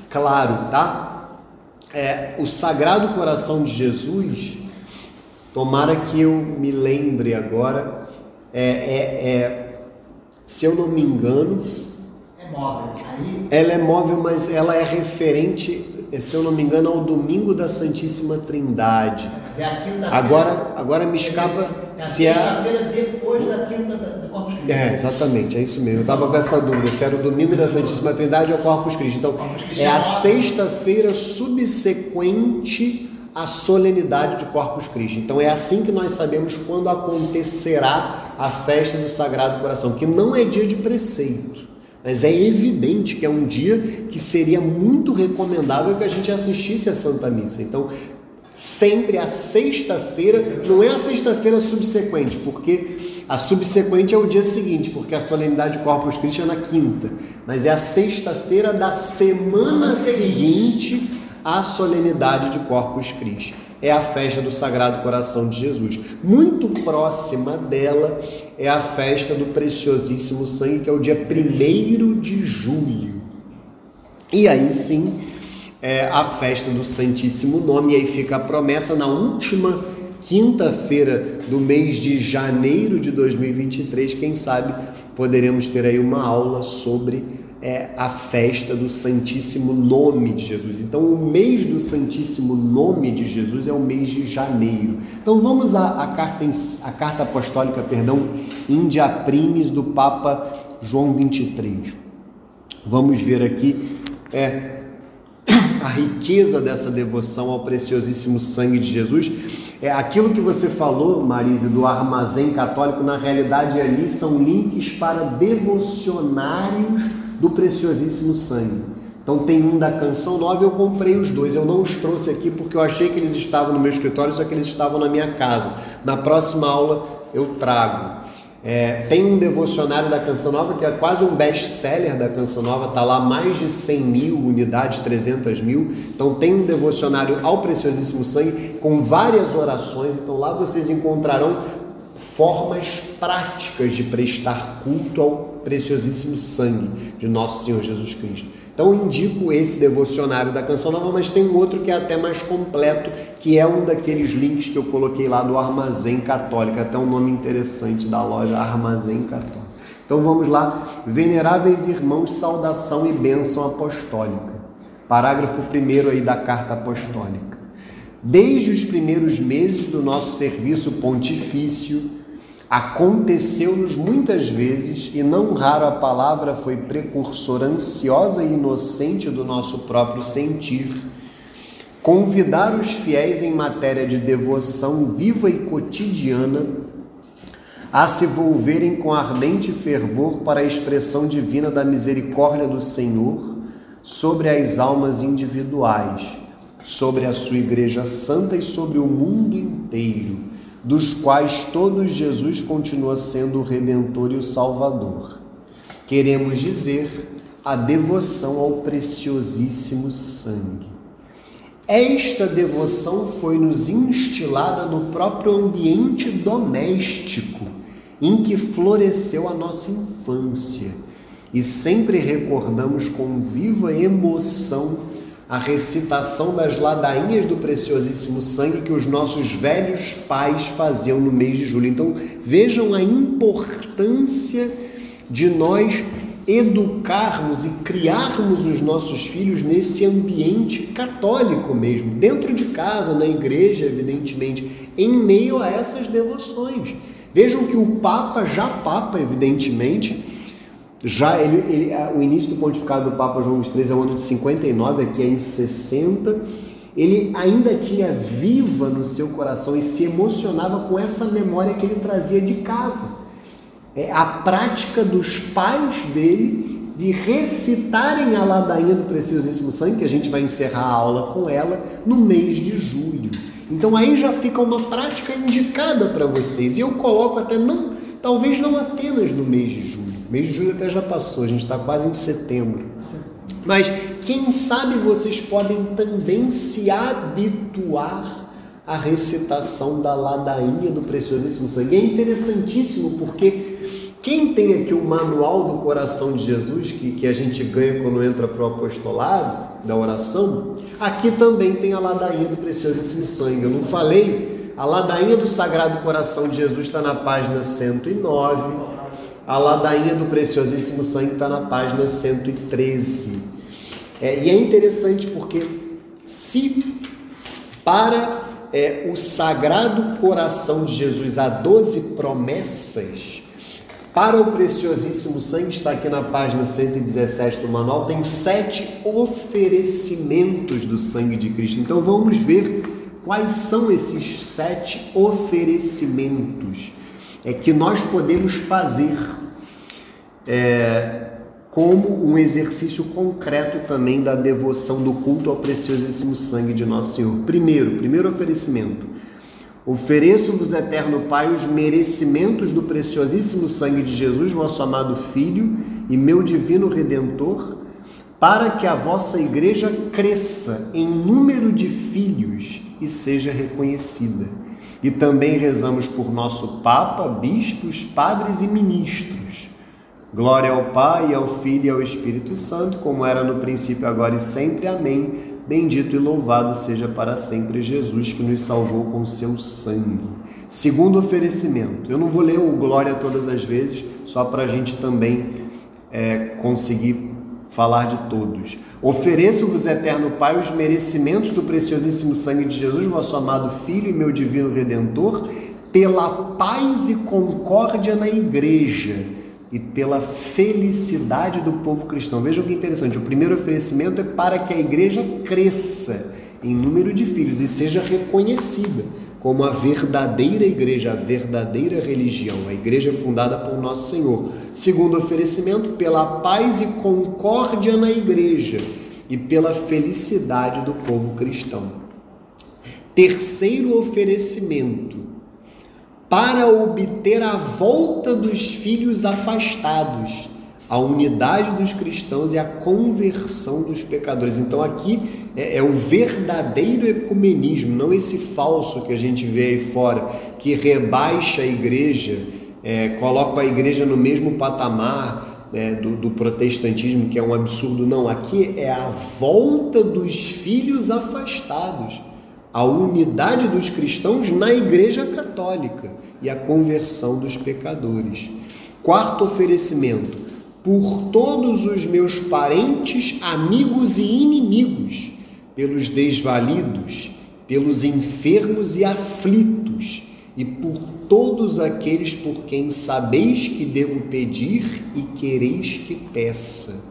claro, tá? O Sagrado Coração de Jesus, tomara que eu me lembre agora, se eu não me engano, móvel. Ela é móvel, mas ela é referente, se eu não me engano, ao domingo da Santíssima Trindade. Agora me escapa se é sexta-feira depois da quinta do Corpus Christi. Exatamente, é isso mesmo. Eu estava com essa dúvida, se era o domingo da Santíssima Trindade ou o Corpus Christi. Então, é a sexta-feira subsequente à solenidade de Corpus Christi. Então, é assim que nós sabemos quando acontecerá a festa do Sagrado Coração, que não é dia de preceito. Mas é evidente que é um dia que seria muito recomendável que a gente assistisse a Santa Missa. Então, sempre a sexta-feira, não é a sexta-feira subsequente, porque a subsequente é o dia seguinte, porque a solenidade de Corpus Christi é na quinta. Mas é a sexta-feira da semana seguinte à solenidade de Corpus Christi. É a festa do Sagrado Coração de Jesus. Muito próxima dela é a festa do Preciosíssimo Sangue, que é o dia 1º de julho. E aí sim, a festa do Santíssimo Nome. E aí fica a promessa, na última quinta-feira do mês de janeiro de 2023, quem sabe poderemos ter aí uma aula sobre a festa do Santíssimo Nome de Jesus. Então, o mês do Santíssimo Nome de Jesus é o mês de janeiro. Então, vamos à carta apostólica, India Primis, do Papa João 23. Vamos ver aqui a riqueza dessa devoção ao Preciosíssimo Sangue de Jesus. Aquilo que você falou, Marise, do armazém católico, na realidade ali são links para devocionários do Preciosíssimo Sangue. Então tem um da Canção Nova, eu comprei os dois, eu não os trouxe aqui porque eu achei que eles estavam no meu escritório, só que eles estavam na minha casa. Na próxima aula eu trago. Tem um devocionário da Canção Nova que é quase um best-seller da Canção Nova, está lá mais de 100.000 unidades, 300.000. Então tem um devocionário ao Preciosíssimo Sangue com várias orações. Então lá vocês encontrarão formas práticas de prestar culto ao Preciosíssimo Sangue de Nosso Senhor Jesus Cristo. Então indico esse devocionário da Canção Nova, mas tem um outro que é até mais completo, que é um daqueles links que eu coloquei lá do Armazém Católico, até um nome interessante da loja, Armazém Católico. Então vamos lá. Veneráveis irmãos, saudação e bênção apostólica. Parágrafo 1º aí da carta apostólica. Desde os primeiros meses do nosso serviço pontifício, aconteceu-nos muitas vezes, e não raro a palavra foi precursora ansiosa e inocente do nosso próprio sentir, convidar os fiéis em matéria de devoção viva e cotidiana a se volverem com ardente fervor para a expressão divina da misericórdia do Senhor sobre as almas individuais, sobre a sua Igreja Santa e sobre o mundo inteiro, dos quais todos Jesus continua sendo o Redentor e o Salvador. Queremos dizer a devoção ao Preciosíssimo Sangue. Esta devoção foi-nos instilada no próprio ambiente doméstico em que floresceu a nossa infância, e sempre recordamos com viva emoção a recitação das ladainhas do preciosíssimo sangue que os nossos velhos pais faziam no mês de julho. Então vejam a importância de nós educarmos e criarmos os nossos filhos nesse ambiente católico mesmo, dentro de casa, na igreja, evidentemente, em meio a essas devoções. Vejam que o Papa, evidentemente, o início do pontificado do Papa João XIII é o ano de 59, aqui é em 60, ele ainda tinha viva no seu coração e se emocionava com essa memória que ele trazia de casa. A prática dos pais dele de recitarem a ladainha do preciosíssimo sangue, que a gente vai encerrar a aula com ela, no mês de julho. Então aí já fica uma prática indicada para vocês. E eu coloco até, talvez não apenas no mês de julho. O mês de julho até já passou, a gente está quase em setembro. Mas quem sabe vocês podem também se habituar à recitação da ladainha do preciosíssimo sangue. É interessantíssimo porque quem tem aqui o manual do coração de Jesus, que a gente ganha quando entra para o apostolado da oração, aqui também tem a ladainha do preciosíssimo sangue. Eu não falei, a ladainha do Sagrado Coração de Jesus está na página 109, a ladainha do preciosíssimo sangue está na página 113. E é interessante porque se para o Sagrado Coração de Jesus há 12 promessas, para o preciosíssimo sangue, está aqui na página 117 do manual, tem 7 oferecimentos do sangue de Cristo. Então vamos ver quais são esses 7 oferecimentos que nós podemos fazer como um exercício concreto também da devoção do culto ao preciosíssimo sangue de Nosso Senhor. Primeiro oferecimento. Ofereço-vos, eterno Pai, os merecimentos do preciosíssimo sangue de Jesus, vosso amado Filho e meu divino Redentor, para que a vossa igreja cresça em número de filhos e seja reconhecida. E também rezamos por nosso Papa, bispos, padres e ministros. Glória ao Pai, ao Filho e ao Espírito Santo, como era no princípio, agora e sempre. Amém. Bendito e louvado seja para sempre Jesus, que nos salvou com seu sangue. Segundo oferecimento. Eu não vou ler o Glória todas as vezes, só para a gente também conseguir falar de todos. Ofereço-vos, eterno Pai, os merecimentos do preciosíssimo sangue de Jesus, vosso amado Filho e meu divino Redentor, pela paz e concórdia na igreja e pela felicidade do povo cristão. Vejam que interessante, o primeiro oferecimento é para que a igreja cresça em número de filhos e seja reconhecida como a verdadeira igreja, a verdadeira religião, a igreja fundada por Nosso Senhor. Segundo oferecimento, pela paz e concórdia na igreja e pela felicidade do povo cristão. Terceiro oferecimento, para obter a volta dos filhos afastados, a unidade dos cristãos e a conversão dos pecadores. Então aqui é o verdadeiro ecumenismo, não esse falso que a gente vê aí fora, que rebaixa a igreja, coloca a igreja no mesmo patamar do protestantismo, que é um absurdo. Não, aqui é a volta dos filhos afastados, a unidade dos cristãos na igreja católica e a conversão dos pecadores. Quarto oferecimento, por todos os meus parentes, amigos e inimigos, pelos desvalidos, pelos enfermos e aflitos, e por todos aqueles por quem sabeis que devo pedir e quereis que peça.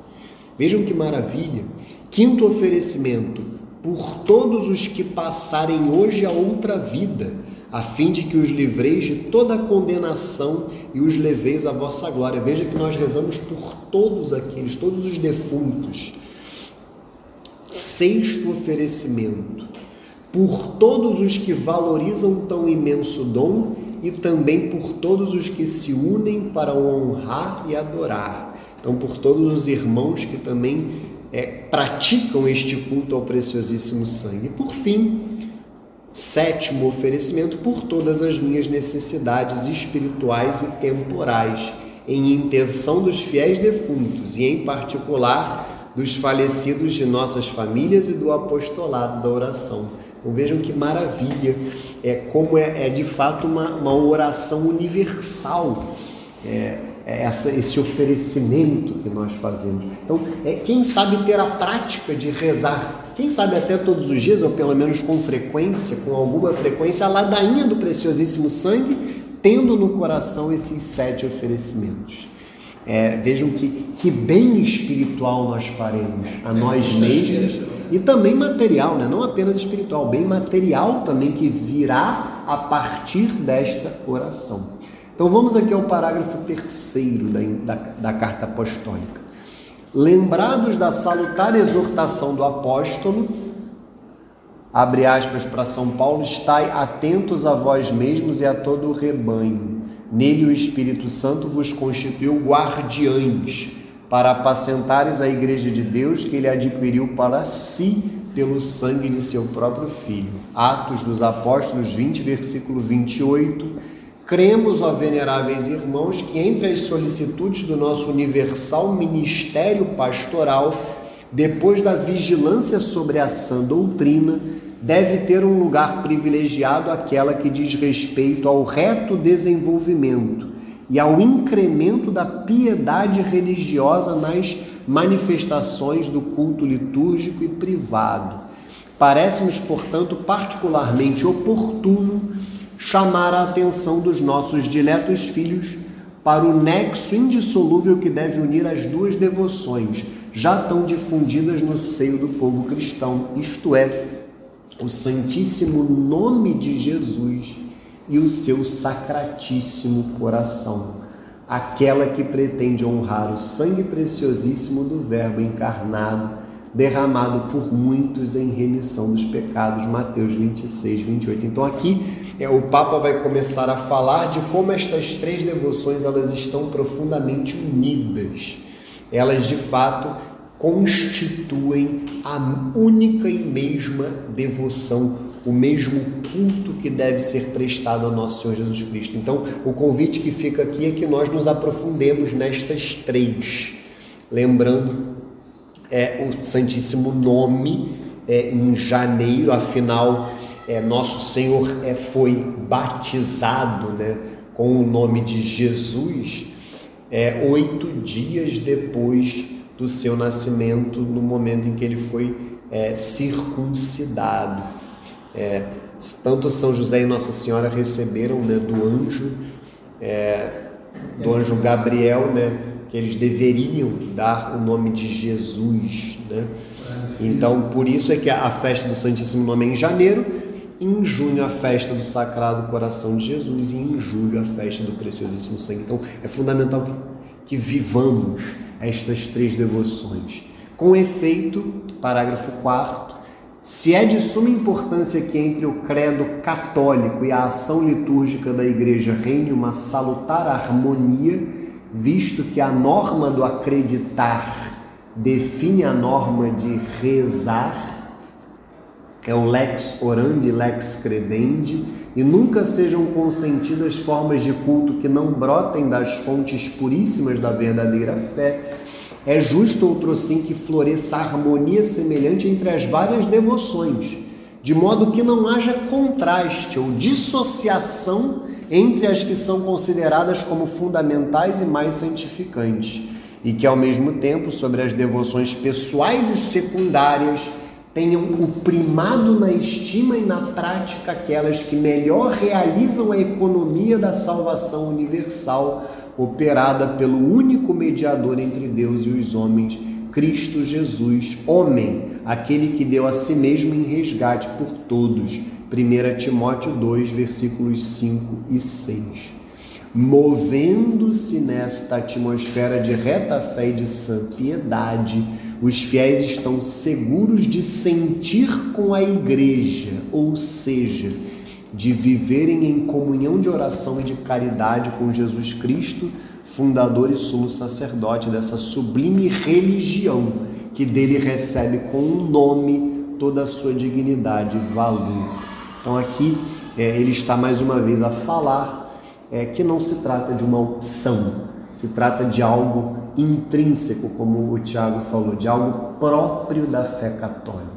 Vejam que maravilha. Quinto oferecimento, por todos os que passarem hoje a outra vida, a fim de que os livreis de toda a condenação e os leveis à vossa glória. Veja que nós rezamos por todos aqueles, todos os defuntos. Sexto oferecimento, por todos os que valorizam tão imenso dom e também por todos os que se unem para o honrar e adorar. Então, por todos os irmãos que também praticam este culto ao preciosíssimo sangue. E por fim, sétimo oferecimento, por todas as minhas necessidades espirituais e temporais, em intenção dos fiéis defuntos, e em particular dos falecidos de nossas famílias e do apostolado da oração. Então vejam que maravilha, como é de fato uma oração universal, esse oferecimento que nós fazemos. Então, quem sabe ter a prática de rezar, quem sabe até todos os dias, ou pelo menos com frequência, com alguma frequência, a ladainha do preciosíssimo sangue, tendo no coração esses 7 oferecimentos. Vejam que bem espiritual nós faremos a nós mesmos, e também material, né? Não apenas espiritual, bem material também, que virá a partir desta oração. Então vamos aqui ao parágrafo 3º da carta apostólica. Lembrados da salutar exortação do apóstolo, abre aspas para São Paulo, estai atentos a vós mesmos e a todo o rebanho. Nele o Espírito Santo vos constituiu guardiães, para apacentares a igreja de Deus que ele adquiriu para si pelo sangue de seu próprio Filho. Atos dos Apóstolos 20, versículo 28. Cremos, ó veneráveis irmãos, que entre as solicitudes do nosso universal ministério pastoral, depois da vigilância sobre a sã doutrina, deve ter um lugar privilegiado aquela que diz respeito ao reto desenvolvimento e ao incremento da piedade religiosa nas manifestações do culto litúrgico e privado. Parece-nos, portanto, particularmente oportuno chamar a atenção dos nossos diletos filhos para o nexo indissolúvel que deve unir as duas devoções, já tão difundidas no seio do povo cristão, isto é, o Santíssimo Nome de Jesus e o seu Sacratíssimo Coração, aquela que pretende honrar o sangue preciosíssimo do Verbo encarnado, derramado por muitos em remissão dos pecados, Mateus 26, 28. Então aqui o Papa vai começar a falar de como estas 3 devoções elas estão profundamente unidas. Elas de fato constituem a única e mesma devoção, o mesmo culto que deve ser prestado ao nosso Senhor Jesus Cristo. Então, o convite que fica aqui é que nós nos aprofundemos nestas 3, lembrando o Santíssimo Nome em janeiro, afinal, nosso Senhor foi batizado, né, com o nome de Jesus 8 dias depois do seu nascimento, no momento em que ele foi circuncidado. Tanto São José e Nossa Senhora receberam, né, do anjo Gabriel, né, que eles deveriam dar o nome de Jesus, né? Então, por isso é que a festa do Santíssimo Nome é em janeiro, em junho a festa do Sagrado Coração de Jesus e em julho a festa do Preciosíssimo Sangue. Então, é fundamental que vivamos estas 3 devoções. Com efeito, parágrafo 4º, se é de suma importância que entre o credo católico e a ação litúrgica da Igreja reine uma salutar harmonia, visto que a norma do acreditar define a norma de rezar, é o lex orandi, lex credendi, e nunca sejam consentidas formas de culto que não brotem das fontes puríssimas da verdadeira fé, é justo outrossim que floresça harmonia semelhante entre as várias devoções, de modo que não haja contraste ou dissociação entre as que são consideradas como fundamentais e mais santificantes, e que ao mesmo tempo, sobre as devoções pessoais e secundárias, tenham o primado na estima e na prática aquelas que melhor realizam a economia da salvação universal, operada pelo único mediador entre Deus e os homens, Cristo Jesus, homem, aquele que deu a si mesmo em resgate por todos. 1 Timóteo 2, versículos 5 e 6. Movendo-se nesta atmosfera de reta fé e de sã piedade, os fiéis estão seguros de sentir com a Igreja, ou seja, de viverem em comunhão de oração e de caridade com Jesus Cristo, fundador e sumo sacerdote dessa sublime religião, que dele recebe com um nome toda a sua dignidade e valor. Então aqui ele está mais uma vez a falar que não se trata de uma opção, se trata de algo intrínseco, como o Tiago falou, de algo próprio da fé católica.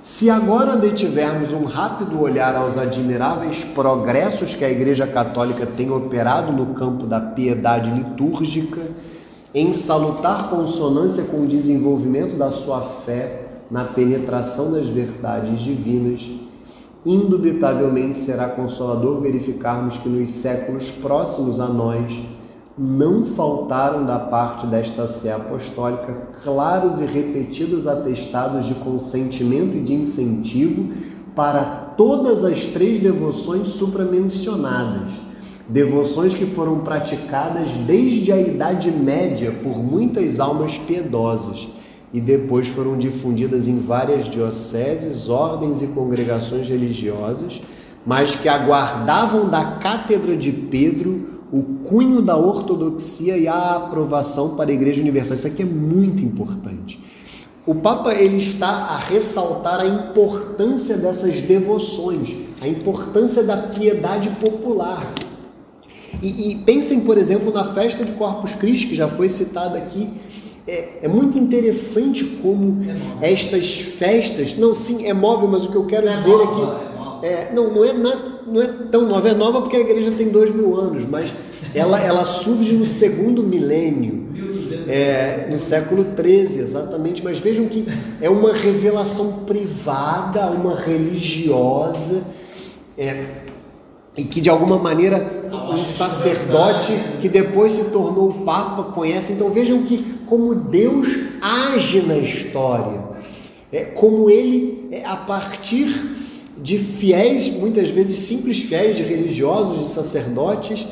Se agora detivermos um rápido olhar aos admiráveis progressos que a Igreja Católica tem operado no campo da piedade litúrgica, em salutar consonância com o desenvolvimento da sua fé na penetração das verdades divinas, indubitavelmente será consolador verificarmos que nos séculos próximos a nós não faltaram da parte desta sé apostólica claros e repetidos atestados de consentimento e de incentivo para todas as 3 devoções supramencionadas, devoções que foram praticadas desde a Idade Média por muitas almas piedosas e depois foram difundidas em várias dioceses, ordens e congregações religiosas, mas que aguardavam da Cátedra de Pedro o cunho da ortodoxia e a aprovação para a Igreja Universal. Isso aqui é muito importante. O Papa ele está a ressaltar a importância dessas devoções, a importância da piedade popular. E pensem, por exemplo, na festa de Corpus Christi, que já foi citada aqui. É muito interessante como estas festas... Não, sim, é móvel, mas o que eu quero dizer é que... Não é tão nova, é nova porque a igreja tem 2000 anos, mas ela surge no 2º milênio, no século XIII, exatamente, mas vejam que é uma revelação privada, uma religiosa, e que de alguma maneira um sacerdote que depois se tornou Papa conhece. Então vejam que como Deus age na história, como ele, a partir de fiéis, muitas vezes simples fiéis, de religiosos, de sacerdotes,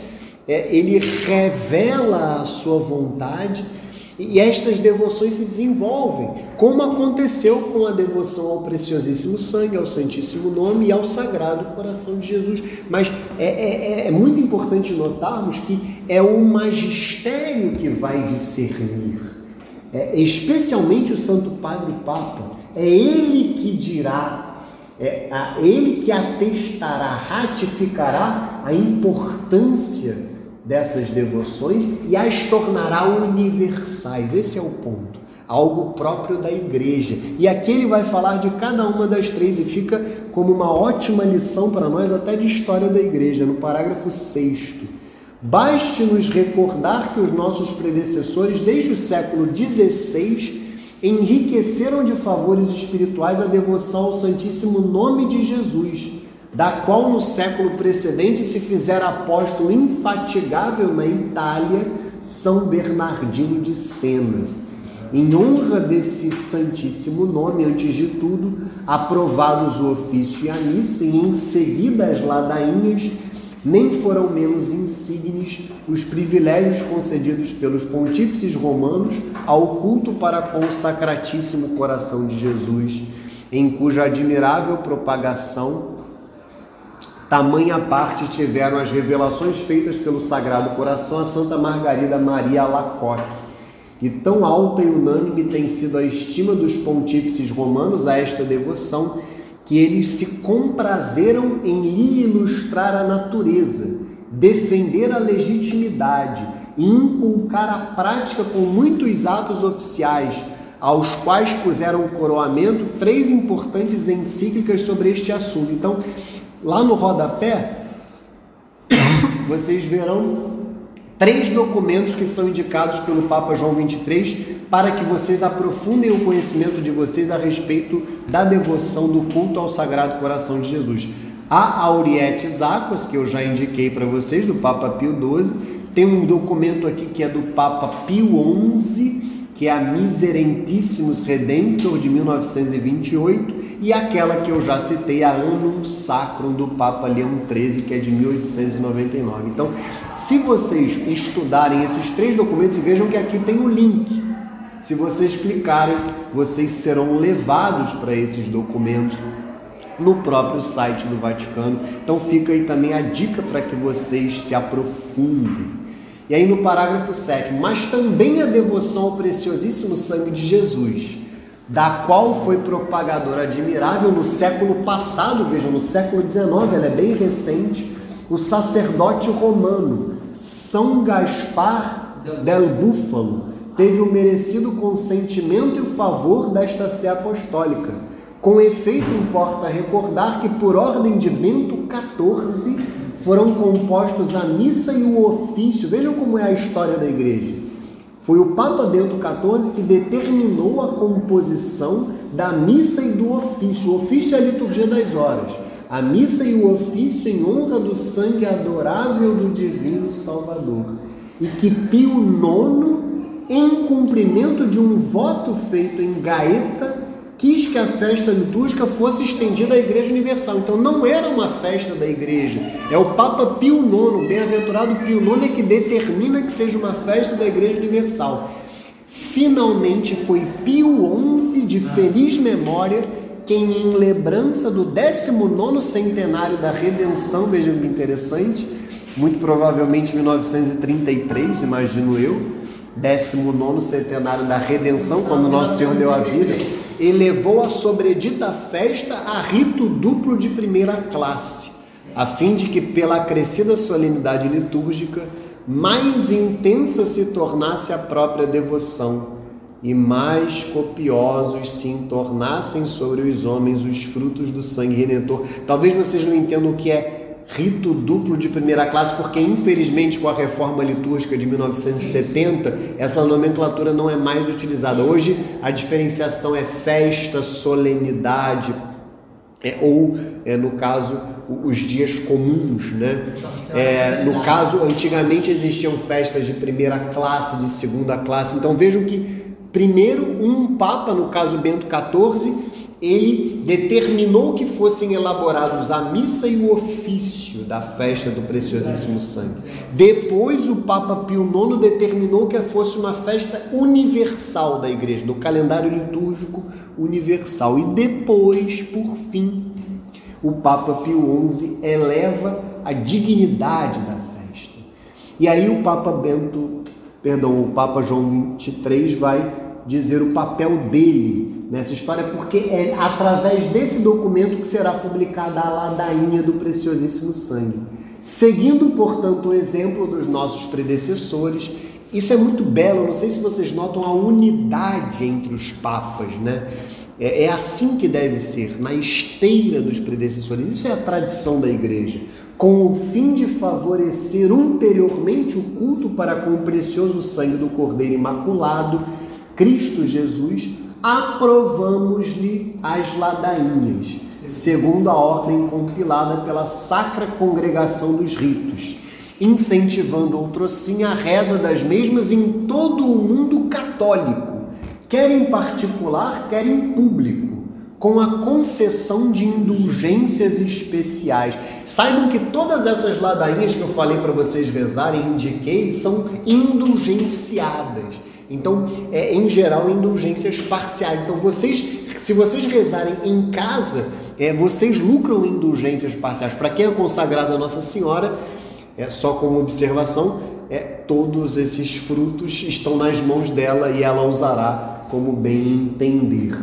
ele revela a sua vontade e estas devoções se desenvolvem, como aconteceu com a devoção ao preciosíssimo sangue, ao Santíssimo Nome e ao Sagrado Coração de Jesus. Mas é muito importante notarmos que é o magistério que vai discernir, especialmente o Santo Padre Papa, é ele que dirá, ele que atestará, ratificará a importância dessas devoções e as tornará universais. Esse é o ponto, algo próprio da igreja. E aqui ele vai falar de cada uma das 3 e fica como uma ótima lição para nós até de história da igreja, no parágrafo 6º. Baste-nos recordar que os nossos predecessores, desde o século XVI, enriqueceram de favores espirituais a devoção ao Santíssimo Nome de Jesus, da qual no século precedente se fizera apóstolo infatigável na Itália, São Bernardino de Sena. Em honra desse Santíssimo Nome, antes de tudo, aprovados o ofício e a missa, e em seguida as ladainhas, nem foram menos insígnes os privilégios concedidos pelos pontífices romanos ao culto para com o Sacratíssimo Coração de Jesus, em cuja admirável propagação tamanha parte tiveram as revelações feitas pelo Sagrado Coração a Santa Margarida Maria Alacoque. E tão alta e unânime tem sido a estima dos pontífices romanos a esta devoção, que eles se comprazeram em lhe ilustrar a natureza, defender a legitimidade e inculcar a prática com muitos atos oficiais, aos quais puseram coroamento 3 importantes encíclicas sobre este assunto. Então, lá no rodapé, vocês verão 3 documentos que são indicados pelo Papa João XXIII para que vocês aprofundem o conhecimento de vocês a respeito da devoção do culto ao Sagrado Coração de Jesus. A Aurietis Aquas, que eu já indiquei para vocês, do Papa Pio XII, tem um documento aqui que é do Papa Pio XI, que é a Miserentíssimos Redemptor, de 1928, e aquela que eu já citei, a Annum Sacrum, do Papa Leão XIII, que é de 1899. Então, se vocês estudarem esses 3 documentos, e vejam que aqui tem o link, se vocês clicarem, vocês serão levados para esses documentos no próprio site do Vaticano. Então fica aí também a dica para que vocês se aprofundem. E aí no parágrafo 7º, mas também a devoção ao preciosíssimo sangue de Jesus, da qual foi propagador admirável no século passado, vejam, no século XIX, ela é bem recente, o sacerdote romano São Gaspar del Búfalo, teve o merecido consentimento e o favor desta sé apostólica. Com efeito, importa recordar que, por ordem de Bento XIV, foram compostos a missa e o ofício. Vejam como é a história da igreja. Foi o Papa Bento XIV que determinou a composição da missa e do ofício. O ofício é a liturgia das horas. A missa e o ofício em honra do sangue adorável do Divino Salvador. E que Pio IX, em cumprimento de um voto feito em Gaeta, quis que a festa litúrgica fosse estendida à Igreja Universal. Então não era uma festa da Igreja. É o Papa Pio IX, o bem-aventurado Pio IX, é que determina que seja uma festa da Igreja Universal. Finalmente foi Pio XI, de feliz memória, quem, em lembrança do 19º centenário da redenção, vejam que interessante, muito provavelmente 1933, imagino eu, 19º centenário da redenção, quando Nosso Senhor deu a vida, elevou a sobredita festa a rito duplo de primeira classe, a fim de que, pela acrescida solenidade litúrgica, mais intensa se tornasse a própria devoção e mais copiosos se entornassem sobre os homens os frutos do sangue redentor. Talvez vocês não entendam o que é rito duplo de primeira classe, porque infelizmente com a reforma litúrgica de 1970, essa nomenclatura não é mais utilizada. Hoje a diferenciação é festa, solenidade, no caso, os dias comuns, né? No caso, antigamente existiam festas de primeira classe, de segunda classe. Então vejam que primeiro um Papa, no caso Bento XIV, ele determinou que fossem elaborados a missa e o ofício da festa do preciosíssimo sangue. Depois o Papa Pio IX determinou que fosse uma festa universal da igreja, do calendário litúrgico universal. E depois, por fim, o Papa Pio XI eleva a dignidade da festa. E aí o Papa João XXIII vai dizer o papel dele nessa história, porque é através desse documento que será publicada a ladainha do preciosíssimo sangue. Seguindo, portanto, o exemplo dos nossos predecessores, isso é muito belo, não sei se vocês notam a unidade entre os papas, né? É assim que deve ser, na esteira dos predecessores. Isso é a tradição da igreja. Com o fim de favorecer ulteriormente o culto para com o precioso sangue do Cordeiro Imaculado, Cristo Jesus, aprovamos-lhe as ladainhas, segundo a ordem compilada pela Sacra Congregação dos Ritos, incentivando outrossim a reza das mesmas em todo o mundo católico, quer em particular, quer em público, com a concessão de indulgências especiais. Saibam que todas essas ladainhas que eu falei para vocês rezarem, indiquei, são indulgenciadas. Então, em geral, indulgências parciais. Então, se vocês rezarem em casa, vocês lucram indulgências parciais. Para quem é consagrado a Nossa Senhora, só como observação, todos esses frutos estão nas mãos dela e ela usará como bem entender.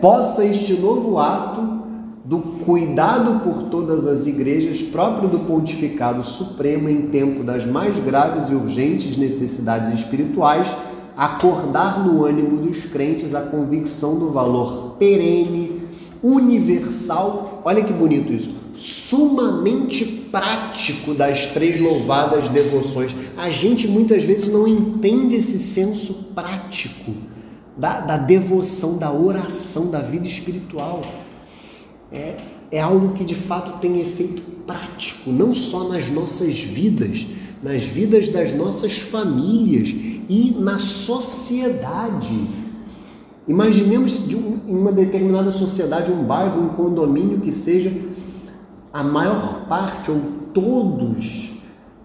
Possa este novo ato do cuidado por todas as igrejas, próprio do pontificado supremo em tempo das mais graves e urgentes necessidades espirituais, acordar no ânimo dos crentes a convicção do valor perene, universal, olha que bonito isso, sumamente prático das três louvadas devoções. A gente muitas vezes não entende esse senso prático da devoção, da oração, da vida espiritual. É algo que de fato tem efeito prático, não só nas nossas vidas, nas vidas das nossas famílias e na sociedade. Imaginemos em uma determinada sociedade, um bairro, um condomínio que seja a maior parte ou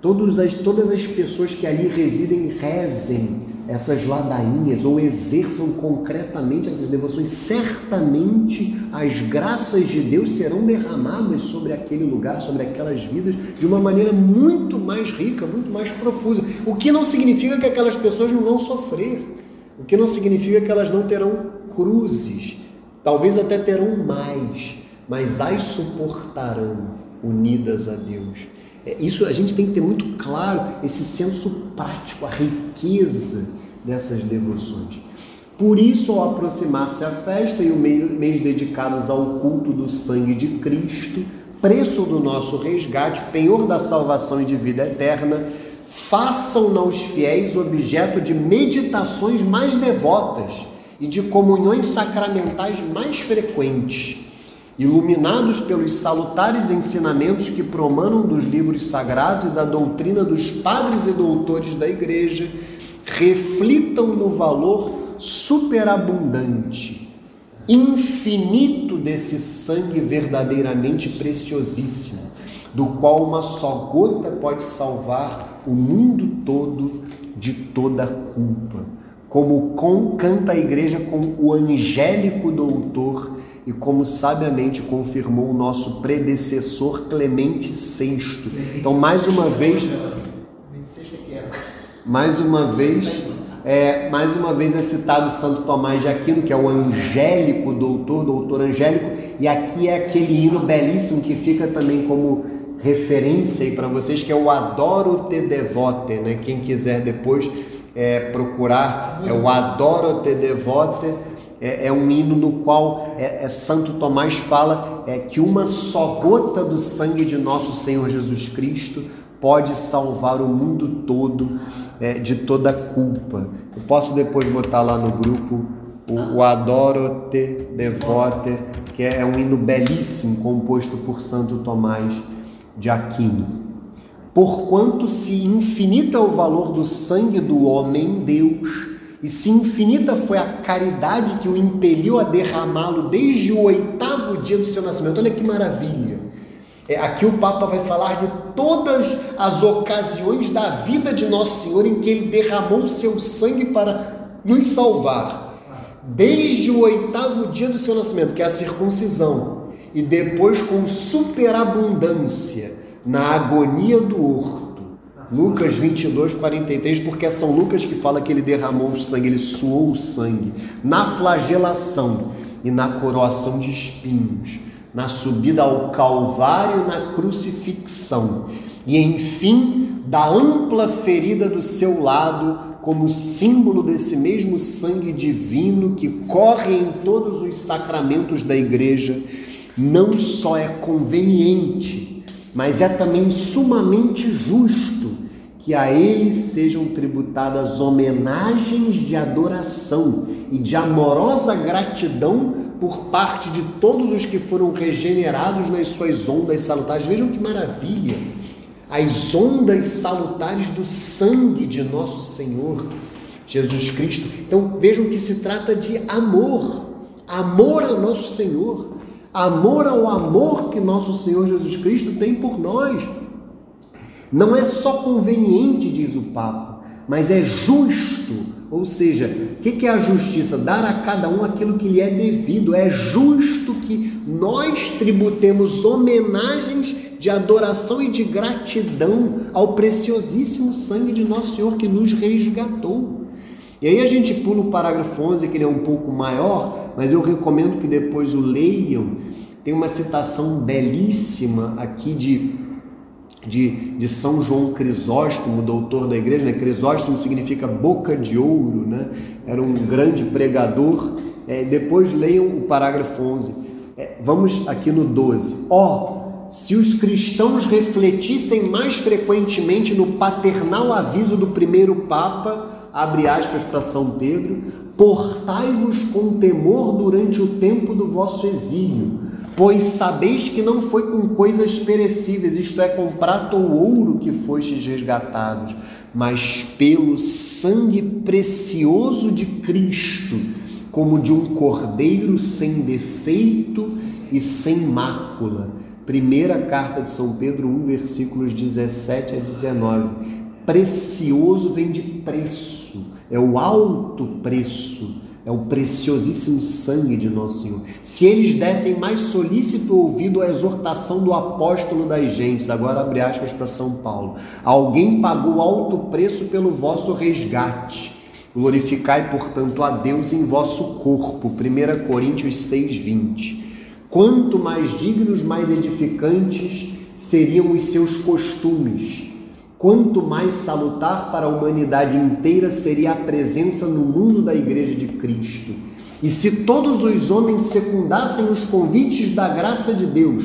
todas as pessoas que ali residem rezem essas ladainhas ou exerçam concretamente essas devoções. Certamente as graças de Deus serão derramadas sobre aquele lugar, sobre aquelas vidas, de uma maneira muito mais rica, muito mais profusa. O que não significa que aquelas pessoas não vão sofrer, o que não significa que elas não terão cruzes, talvez até terão mais, mas as suportarão unidas a Deus. Isso a gente tem que ter muito claro, esse senso prático, a riqueza dessas devoções. Por isso, ao aproximar-se a festa e o mês dedicados ao culto do sangue de Cristo, preço do nosso resgate, penhor da salvação e de vida eterna, façam-na os fiéis objeto de meditações mais devotas e de comunhões sacramentais mais frequentes, iluminados pelos salutares ensinamentos que promanam dos livros sagrados e da doutrina dos padres e doutores da Igreja, reflitam no valor superabundante, infinito desse sangue verdadeiramente preciosíssimo, do qual uma só gota pode salvar o mundo todo de toda culpa, como canta a Igreja com o angélico doutor e como sabiamente confirmou o nosso predecessor Clemente VI. Então, mais uma vez é citado Santo Tomás de Aquino, que é o angélico doutor angélico, e aqui é aquele hino belíssimo que fica também como referência aí para vocês, que é o Adoro te devote, né? Quem quiser depois procurar, é o Adoro te devote, é um hino no qual Santo Tomás fala que uma só gota do sangue de nosso Senhor Jesus Cristo pode salvar o mundo todo de toda culpa. Eu posso depois botar lá no grupo o Adoro te devote, que é um hino belíssimo composto por Santo Tomás de Aquino. Porquanto se infinito é o valor do sangue do homem Deus, e se infinita foi a caridade que o impeliu a derramá-lo desde o 8º dia do seu nascimento. Olha que maravilha! Aqui o Papa vai falar de todas as ocasiões da vida de Nosso Senhor em que Ele derramou o seu sangue para nos salvar. Desde o 8º dia do seu nascimento, que é a circuncisão, e depois com superabundância na agonia do horto. Lucas 22, 43, porque é São Lucas que fala que Ele derramou o sangue, Ele suou o sangue, na flagelação e na coroação de espinhos, na subida ao Calvário, na crucifixão, e enfim, da ampla ferida do seu lado, como símbolo desse mesmo sangue divino que corre em todos os sacramentos da Igreja, não só é conveniente, mas é também sumamente justo que a ele sejam tributadas homenagens de adoração e de amorosa gratidão por parte de todos os que foram regenerados nas suas ondas salutares. Vejam que maravilha! As ondas salutares do sangue de nosso Senhor Jesus Cristo. Então vejam que se trata de amor a nosso Senhor, amor ao amor que nosso Senhor Jesus Cristo tem por nós. Não é só conveniente, diz o Papa, mas é justo. Ou seja, o que é a justiça? Dar a cada um aquilo que lhe é devido. É justo que nós tributemos homenagens de adoração e de gratidão ao preciosíssimo sangue de nosso Senhor que nos resgatou. E aí a gente pula o parágrafo 11, que ele é um pouco maior, mas eu recomendo que depois o leiam. Tem uma citação belíssima aqui de São João Crisóstomo, doutor da Igreja, né? Crisóstomo significa boca de ouro, né? Era um grande pregador. Depois leiam o parágrafo 11. Vamos aqui no 12. Se os cristãos refletissem mais frequentemente no paternal aviso do primeiro Papa, abre aspas para São Pedro, portai-vos com temor durante o tempo do vosso exílio, pois sabeis que não foi com coisas perecíveis, isto é, com prata ou ouro que fostes resgatados, mas pelo sangue precioso de Cristo, como de um cordeiro sem defeito e sem mácula. Primeira carta de São Pedro 1, versículos 17 a 19. Precioso vem de preço, é o alto preço, é o preciosíssimo sangue de nosso Senhor. Se eles dessem mais solícito ouvido à exortação do apóstolo das gentes, agora abre aspas para São Paulo, alguém pagou alto preço pelo vosso resgate. Glorificai, portanto, a Deus em vosso corpo. 1 Coríntios 6, 20. Quanto mais dignos, mais edificantes seriam os seus costumes, quanto mais salutar para a humanidade inteira seria a presença no mundo da Igreja de Cristo. E se todos os homens secundassem os convites da graça de Deus,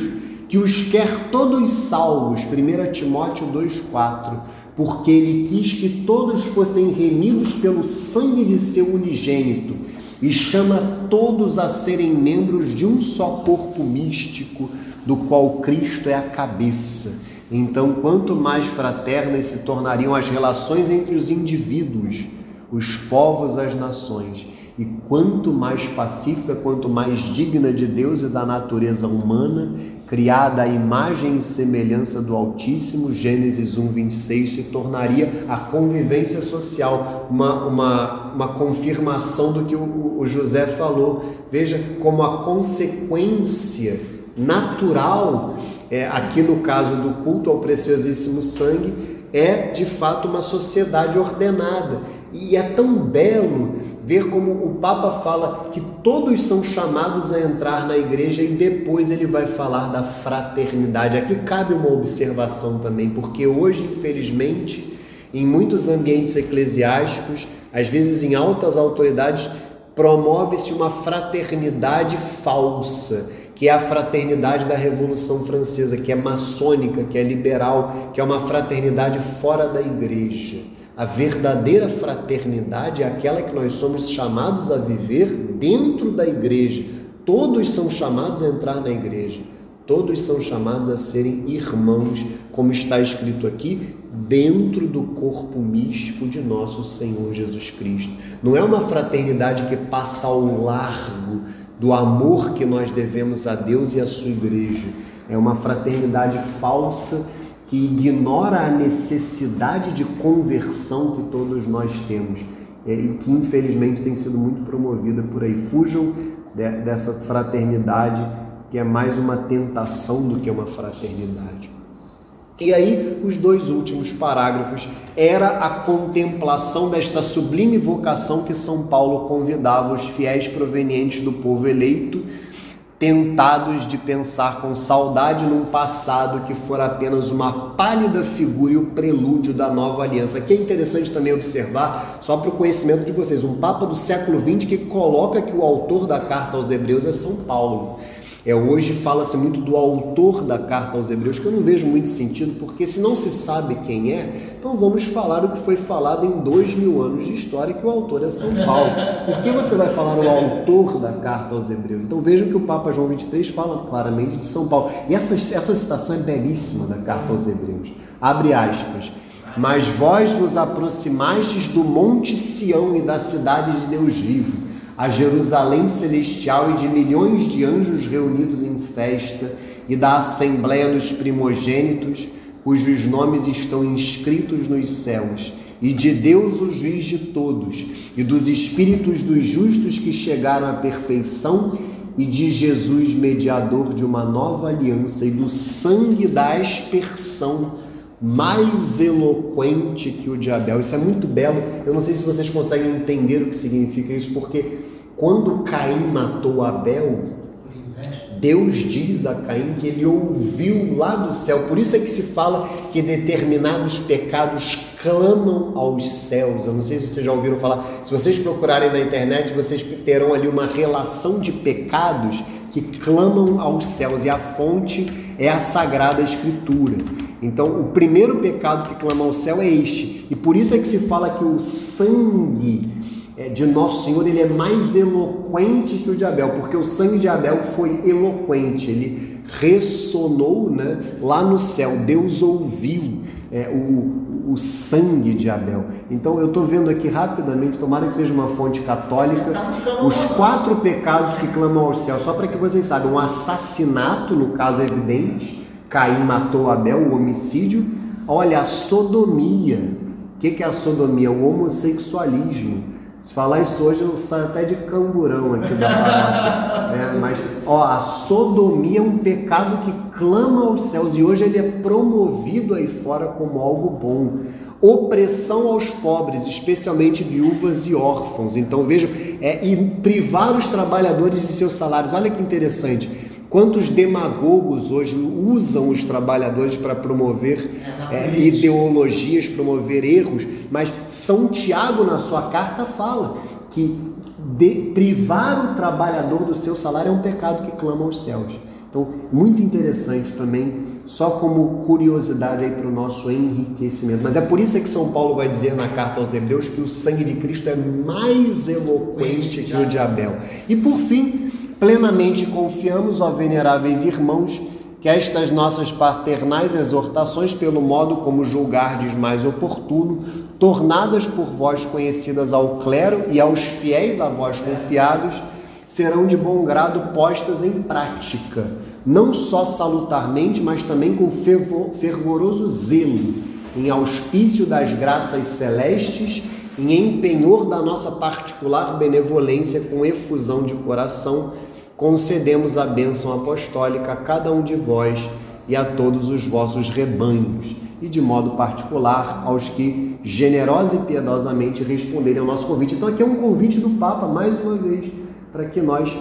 que os quer todos salvos, 1 Timóteo 2,4, porque ele quis que todos fossem remidos pelo sangue de seu unigênito, e chama todos a serem membros de um só corpo místico, do qual Cristo é a cabeça. Então, quanto mais fraternas se tornariam as relações entre os indivíduos, os povos, as nações, e quanto mais pacífica, quanto mais digna de Deus e da natureza humana, criada à imagem e semelhança do Altíssimo, Gênesis 1:26, se tornaria a convivência social, uma confirmação do que o José falou. Veja como a consequência natural, aqui no caso do culto ao preciosíssimo sangue, é de fato uma sociedade ordenada. E é tão belo ver como o Papa fala que todos são chamados a entrar na igreja, e depois ele vai falar da fraternidade. Aqui cabe uma observação também, porque hoje, infelizmente, em muitos ambientes eclesiásticos, às vezes em altas autoridades, promove-se uma fraternidade falsa, que é a fraternidade da Revolução Francesa, que é maçônica, que é liberal, que é uma fraternidade fora da igreja. A verdadeira fraternidade é aquela que nós somos chamados a viver dentro da igreja. Todos são chamados a entrar na igreja. Todos são chamados a serem irmãos, como está escrito aqui, dentro do corpo místico de nosso Senhor Jesus Cristo. Não é uma fraternidade que passa ao largo do amor que nós devemos a Deus e à sua igreja. É uma fraternidade falsa que ignora a necessidade de conversão que todos nós temos e que infelizmente tem sido muito promovida por aí. Fujam dessa fraternidade, que é mais uma tentação do que uma fraternidade. E aí, os dois últimos parágrafos era a contemplação desta sublime vocação que São Paulo convidava os fiéis provenientes do povo eleito, tentados de pensar com saudade num passado que fora apenas uma pálida figura e o prelúdio da nova aliança. Aqui é interessante também observar, só para o conhecimento de vocês, um Papa do século XX que coloca que o autor da carta aos Hebreus é São Paulo. Hoje fala-se muito do autor da carta aos Hebreus, que eu não vejo muito sentido, porque se não se sabe quem é, então vamos falar o que foi falado em 2000 anos de história, que o autor é São Paulo. Por que você vai falar o autor da carta aos Hebreus? Então vejam que o Papa João XXIII fala claramente de São Paulo. E essa citação é belíssima da carta aos Hebreus. Abre aspas. Mas vós vos aproximastes do monte Sião e da cidade de Deus vivo, a Jerusalém celestial e de milhões de anjos reunidos em festa, e da assembleia dos primogênitos, cujos nomes estão inscritos nos céus, e de Deus o juiz de todos, e dos espíritos dos justos que chegaram à perfeição, e de Jesus, mediador de uma nova aliança, e do sangue da aspersão, mais eloquente que o de Abel. Isso é muito belo. Eu não sei se vocês conseguem entender o que significa isso, porque quando Caim matou Abel, Deus diz a Caim que ele ouviu lá do céu. Por isso é que se fala que determinados pecados clamam aos céus. Eu não sei se vocês já ouviram falar. Se vocês procurarem na internet, vocês terão ali uma relação de pecados que clamam aos céus, e a fonte é a Sagrada Escritura. Então, o primeiro pecado que clama ao céu é este. E por isso é que se fala que o sangue de Nosso Senhor, ele é mais eloquente que o de Abel, porque o sangue de Abel foi eloquente, ele ressonou, lá no céu. Deus ouviu o sangue de Abel. Então, eu estou vendo aqui rapidamente, tomara que seja uma fonte católica, os 4 pecados que clamam ao céu, só para que vocês saibam. Um assassinato, no caso evidente, Caim matou Abel, o homicídio. Olha, a sodomia. O que é a sodomia? O homossexualismo. Se falar isso hoje, eu saio até de camburão aqui da palavra. Mas, a sodomia é um pecado que clama aos céus, e hoje ele é promovido aí fora como algo bom. Opressão aos pobres, especialmente viúvas e órfãos. Então, vejam, e privar os trabalhadores de seus salários. Olha que interessante. Quantos demagogos hoje usam os trabalhadores para promover ideologias, promover erros, mas São Tiago, na sua carta, fala que privar o trabalhador do seu salário é um pecado que clama aos céus. Então, muito interessante também, só como curiosidade aí para o nosso enriquecimento. Mas é por isso que São Paulo vai dizer na carta aos Hebreus que o sangue de Cristo é mais eloquente que o de Abel. E por fim, plenamente confiamos, ó veneráveis irmãos, que estas nossas paternais exortações, pelo modo como julgardes mais oportuno, tornadas por vós conhecidas ao clero e aos fiéis a vós confiados, serão de bom grado postas em prática, não só salutarmente, mas também com fervoroso zelo, em auspício das graças celestes, em empenhor da nossa particular benevolência, com efusão de coração, concedemos a bênção apostólica a cada um de vós e a todos os vossos rebanhos, e de modo particular aos que generosa e piedosamente responderem ao nosso convite. Então aqui é um convite do Papa, mais uma vez, para que nós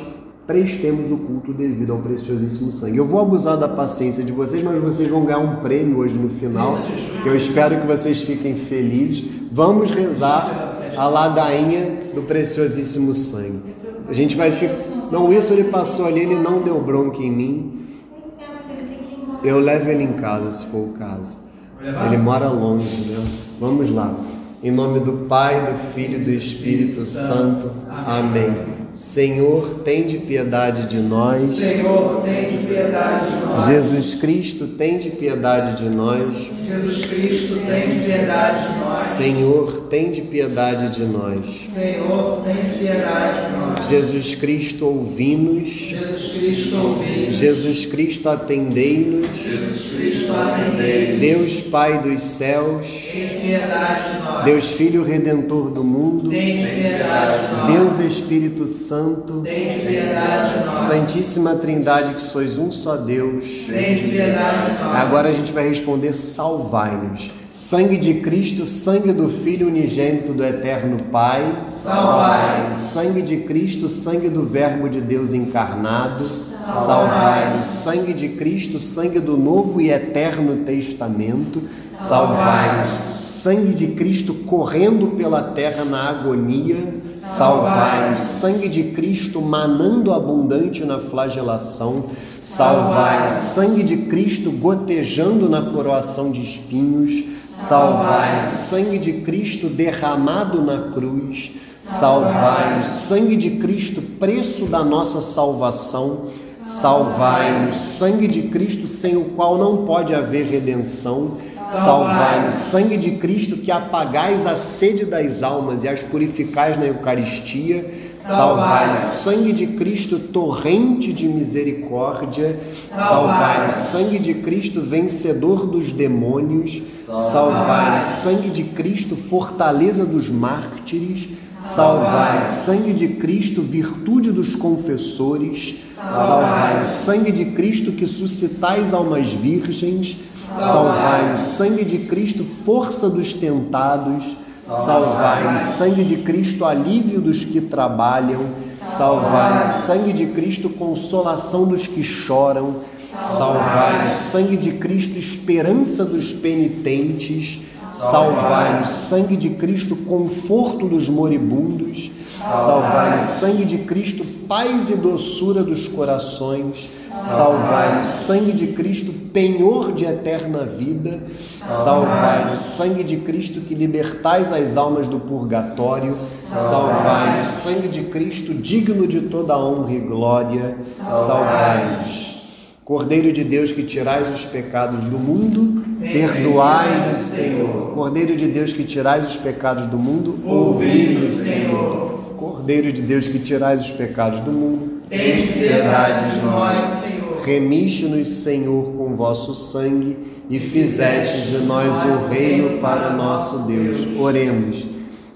prestemos o culto devido ao preciosíssimo sangue. Eu vou abusar da paciência de vocês, mas vocês vão ganhar um prêmio hoje no final, que eu espero que vocês fiquem felizes. Vamos rezar a ladainha do preciosíssimo sangue. A gente vai ficar... Não, isso ele passou ali, ele não deu bronca em mim. Eu levo ele em casa, se for o caso. Ele mora longe, né? Vamos lá. Em nome do Pai, do Filho e do Espírito Santo. Amém. Senhor, tende piedade de nós. Senhor, tende piedade de nós. Jesus Cristo, tende piedade de nós. Jesus Cristo, tende piedade de nós. Senhor, tende piedade de nós. Senhor, tende piedade de nós. Jesus Cristo, ouvi-nos. Jesus Cristo, ouvi-nos. Jesus Cristo, atendei-nos. Jesus Cristo, atendei-nos. Deus Pai dos céus. Tende piedade de nós. Deus Filho Redentor do mundo. Tende piedade de nós. Deus Espírito Santo. Tende piedade de nós. Santíssima Trindade, que sois um só Deus. Tende piedade de nós. Agora a gente vai responder: salvai-nos. Sangue de Cristo, sangue do Filho unigênito do Eterno Pai. Salvai-nos. Sangue de Cristo, sangue do Verbo de Deus encarnado. Salvai-nos. Sangue de Cristo, sangue do Novo e Eterno Testamento. Salvai-nos. Sangue de Cristo correndo pela terra na agonia. Salvai-nos. Sangue de Cristo manando abundante na flagelação. Salvai-nos. Sangue de Cristo gotejando na coroação de espinhos. Salvai-nos. Sangue de Cristo derramado na cruz. Salvai-nos. Sangue de Cristo, preço da nossa salvação. Salvai-nos. Sangue de Cristo, sem o qual não pode haver redenção. Salvai-nos. Sangue de Cristo, que apagais a sede das almas e as purificais na Eucaristia. Salvai-nos. Sangue de Cristo, torrente de misericórdia. Salvai-nos. Sangue de Cristo, vencedor dos demônios. Salvai-nos. Sangue de Cristo, fortaleza dos mártires. Salvai-nos. Sangue de Cristo, virtude dos confessores. Salvai-nos. Sangue de Cristo, que suscitais almas virgens. Salvai-nos. Sangue de Cristo, força dos tentados. Salvai-nos. Sangue de Cristo, alívio dos que trabalham. Salvai-nos. Sangue de Cristo, consolação dos que choram. Salvai-nos. Sangue de Cristo, esperança dos penitentes. Salvai-nos. Sangue de Cristo, conforto dos moribundos. Salvai-nos. Sangue de Cristo, paz e doçura dos corações. Salvai-nos. Sangue de Cristo, penhor de eterna vida. Salvai-nos. Sangue de Cristo, que libertais as almas do purgatório. Salvai-nos. Sangue de Cristo, digno de toda honra e glória. Salvai-nos. Cordeiro de Deus, que tirais os pecados do mundo, perdoai-nos, Senhor. Cordeiro de Deus, que tirais os pecados do mundo, ouvi-nos, Senhor. Cordeiro de Deus, que tirais os pecados do mundo, tende piedade de nós, Senhor. Remiste-nos, Senhor, com vosso sangue e fizeste de nós o reino para nosso Deus. Oremos.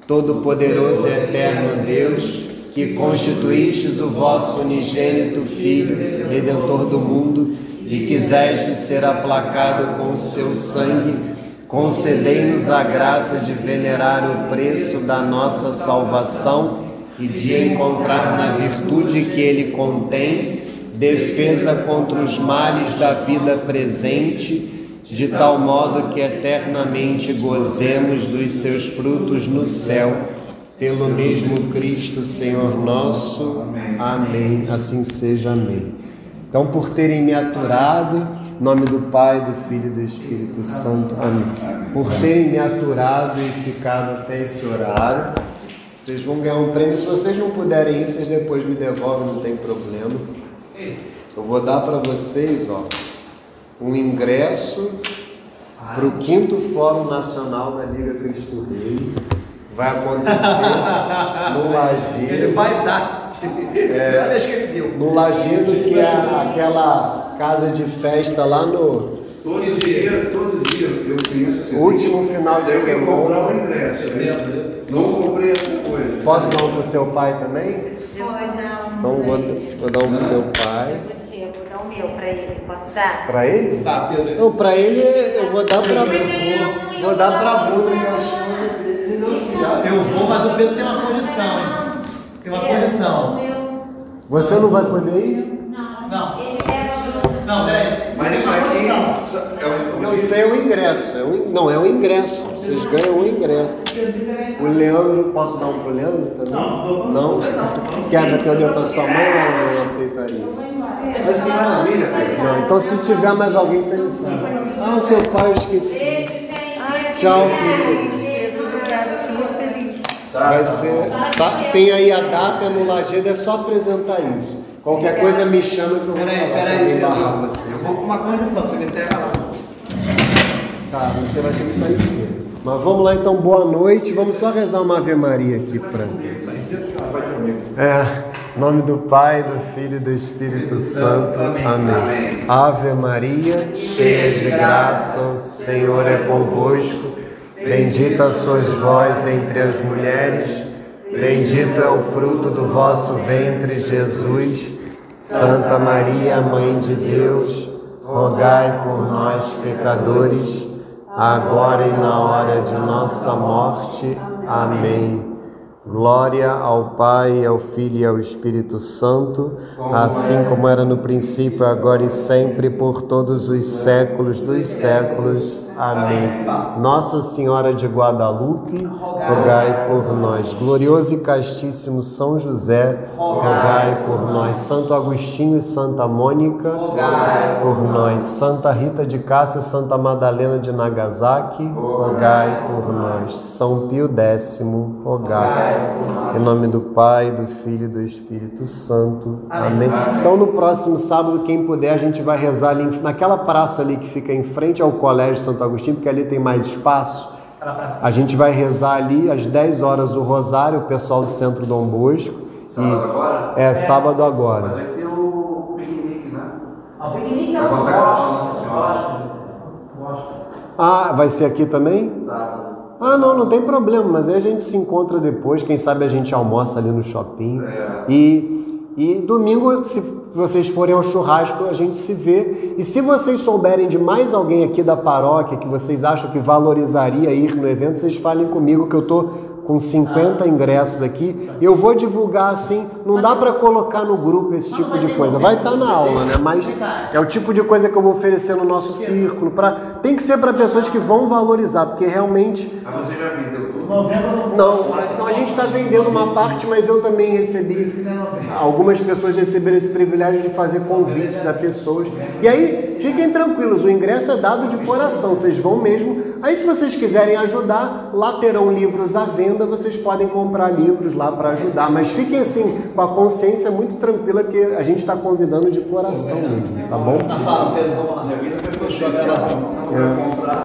Todo-poderoso e eterno Deus, que constituístes o vosso unigênito Filho, Redentor do mundo, e quiseste ser aplacado com o seu sangue, concedei-nos a graça de venerar o preço da nossa salvação e de encontrar na virtude que ele contém defesa contra os males da vida presente, de tal modo que eternamente gozemos dos seus frutos no céu, pelo mesmo Cristo, Senhor nosso. Amém. Assim seja. Amém. Então, por terem me aturado, em nome do Pai, do Filho e do Espírito Santo. Amém. Por terem me aturado e ficado até esse horário, vocês vão ganhar um prêmio. Se vocês não puderem ir, vocês depois me devolvem, não tem problema. Eu vou dar para vocês, ó, um ingresso para o 5º Fórum Nacional da Liga Cristo Rei. Vai acontecer no Lajedo. Ele vai dar. Deixa que ele deu. No Lajedo, que é aquela casa de festa lá no... Todo dia eu penso assim. Último final de semana. Eu comprar um ingresso. Não comprei essa coisa. Posso dar um para o seu pai também? Pode. Então vou dar um para o seu pai. Eu vou dar o meu para ele. Posso dar? Para ele? Tá, filho. Não, para ele eu vou dar para vou dar para a Bruna, que é a esposa dele, não filho. Eu vou, mas o Pedro tem uma condição, hein? Tem uma condição. Você não vai poder ir? Não. Ele pega o... Não, peraí. Mas isso aqui Não, isso aí é o ingresso. Não, é o ingresso. Vocês ganham o ingresso. O Leandro, posso dar um pro Leandro também? Não? Quer atender para sua mãe ou não aceitaria? Mas que maravilha, cara. Não, então se tiver mais alguém, você me fala. Ah, o seu pai, eu esqueci. Tchau, filho. Vai ser, tá? Tem aí a data no Lajedo, é só apresentar isso. Qualquer coisa me chama que eu vou falar se alguém barrar você. Eu vou com uma condição, você me entrega lá. Tá, você vai ter que sair cedo. Mas vamos lá então, boa noite. Vamos só rezar uma Ave Maria aqui pra mim. Em nome do Pai, do Filho e do Espírito Santo. Amém. Ave Maria, cheia de graça, o Senhor é convosco. Bendita sois vós entre as mulheres, bendito é o fruto do vosso ventre, Jesus. Santa Maria, Mãe de Deus, rogai por nós, pecadores, agora e na hora de nossa morte. Amém. Glória ao Pai, ao Filho e ao Espírito Santo, assim como era no princípio, agora e sempre, por todos os séculos dos séculos. Amém. Nossa Senhora de Guadalupe, rogai por nós. Glorioso e castíssimo São José, rogai por nós. Santo Agostinho e Santa Mônica, rogai por nós. Santa Rita de Cássia e Santa Madalena de Nagasaki, rogai por nós. São Pio X, rogai. Em nome do Pai, do Filho e do Espírito Santo. Amém. Então no próximo sábado, quem puder, a gente vai rezar ali naquela praça ali que fica em frente ao Colégio Santo Agostinho, porque ali tem mais espaço. A gente vai rezar ali às 10 horas o rosário, o pessoal do Centro Dom Bosco. Sábado agora? É, sábado agora. Vai ter o piquenique, né? O piquenique é Vai um consagrar Nossa Senhora. Ah, vai ser aqui também? Sábado. Ah, não tem problema, mas aí a gente se encontra depois, quem sabe a gente almoça ali no shopping. E domingo, se vocês forem ao churrasco, a gente se vê. E se vocês souberem de mais alguém aqui da paróquia que vocês acham que valorizaria ir no evento, vocês falem comigo que eu tô com 50 ingressos aqui. Eu vou divulgar assim, não dá para colocar no grupo esse tipo de coisa. Vai estar na aula, né? Mas é o tipo de coisa que eu vou oferecer no nosso círculo. Tem que ser para pessoas que vão valorizar, porque realmente... Mas você já vendeu tudo? Não, a gente está vendendo uma parte, mas eu também recebi, algumas pessoas receberam esse privilégio de fazer convites a pessoas. E aí, fiquem tranquilos, o ingresso é dado de coração, vocês vão mesmo. Aí, se vocês quiserem ajudar, lá terão livros à venda, vocês podem comprar livros lá para ajudar. Mas fiquem assim, com a consciência muito tranquila, que a gente está convidando de coração mesmo, tá bom? Fala, Pedro, vamos lá. Minha vida foi fechou a gravação. Não vou comprar.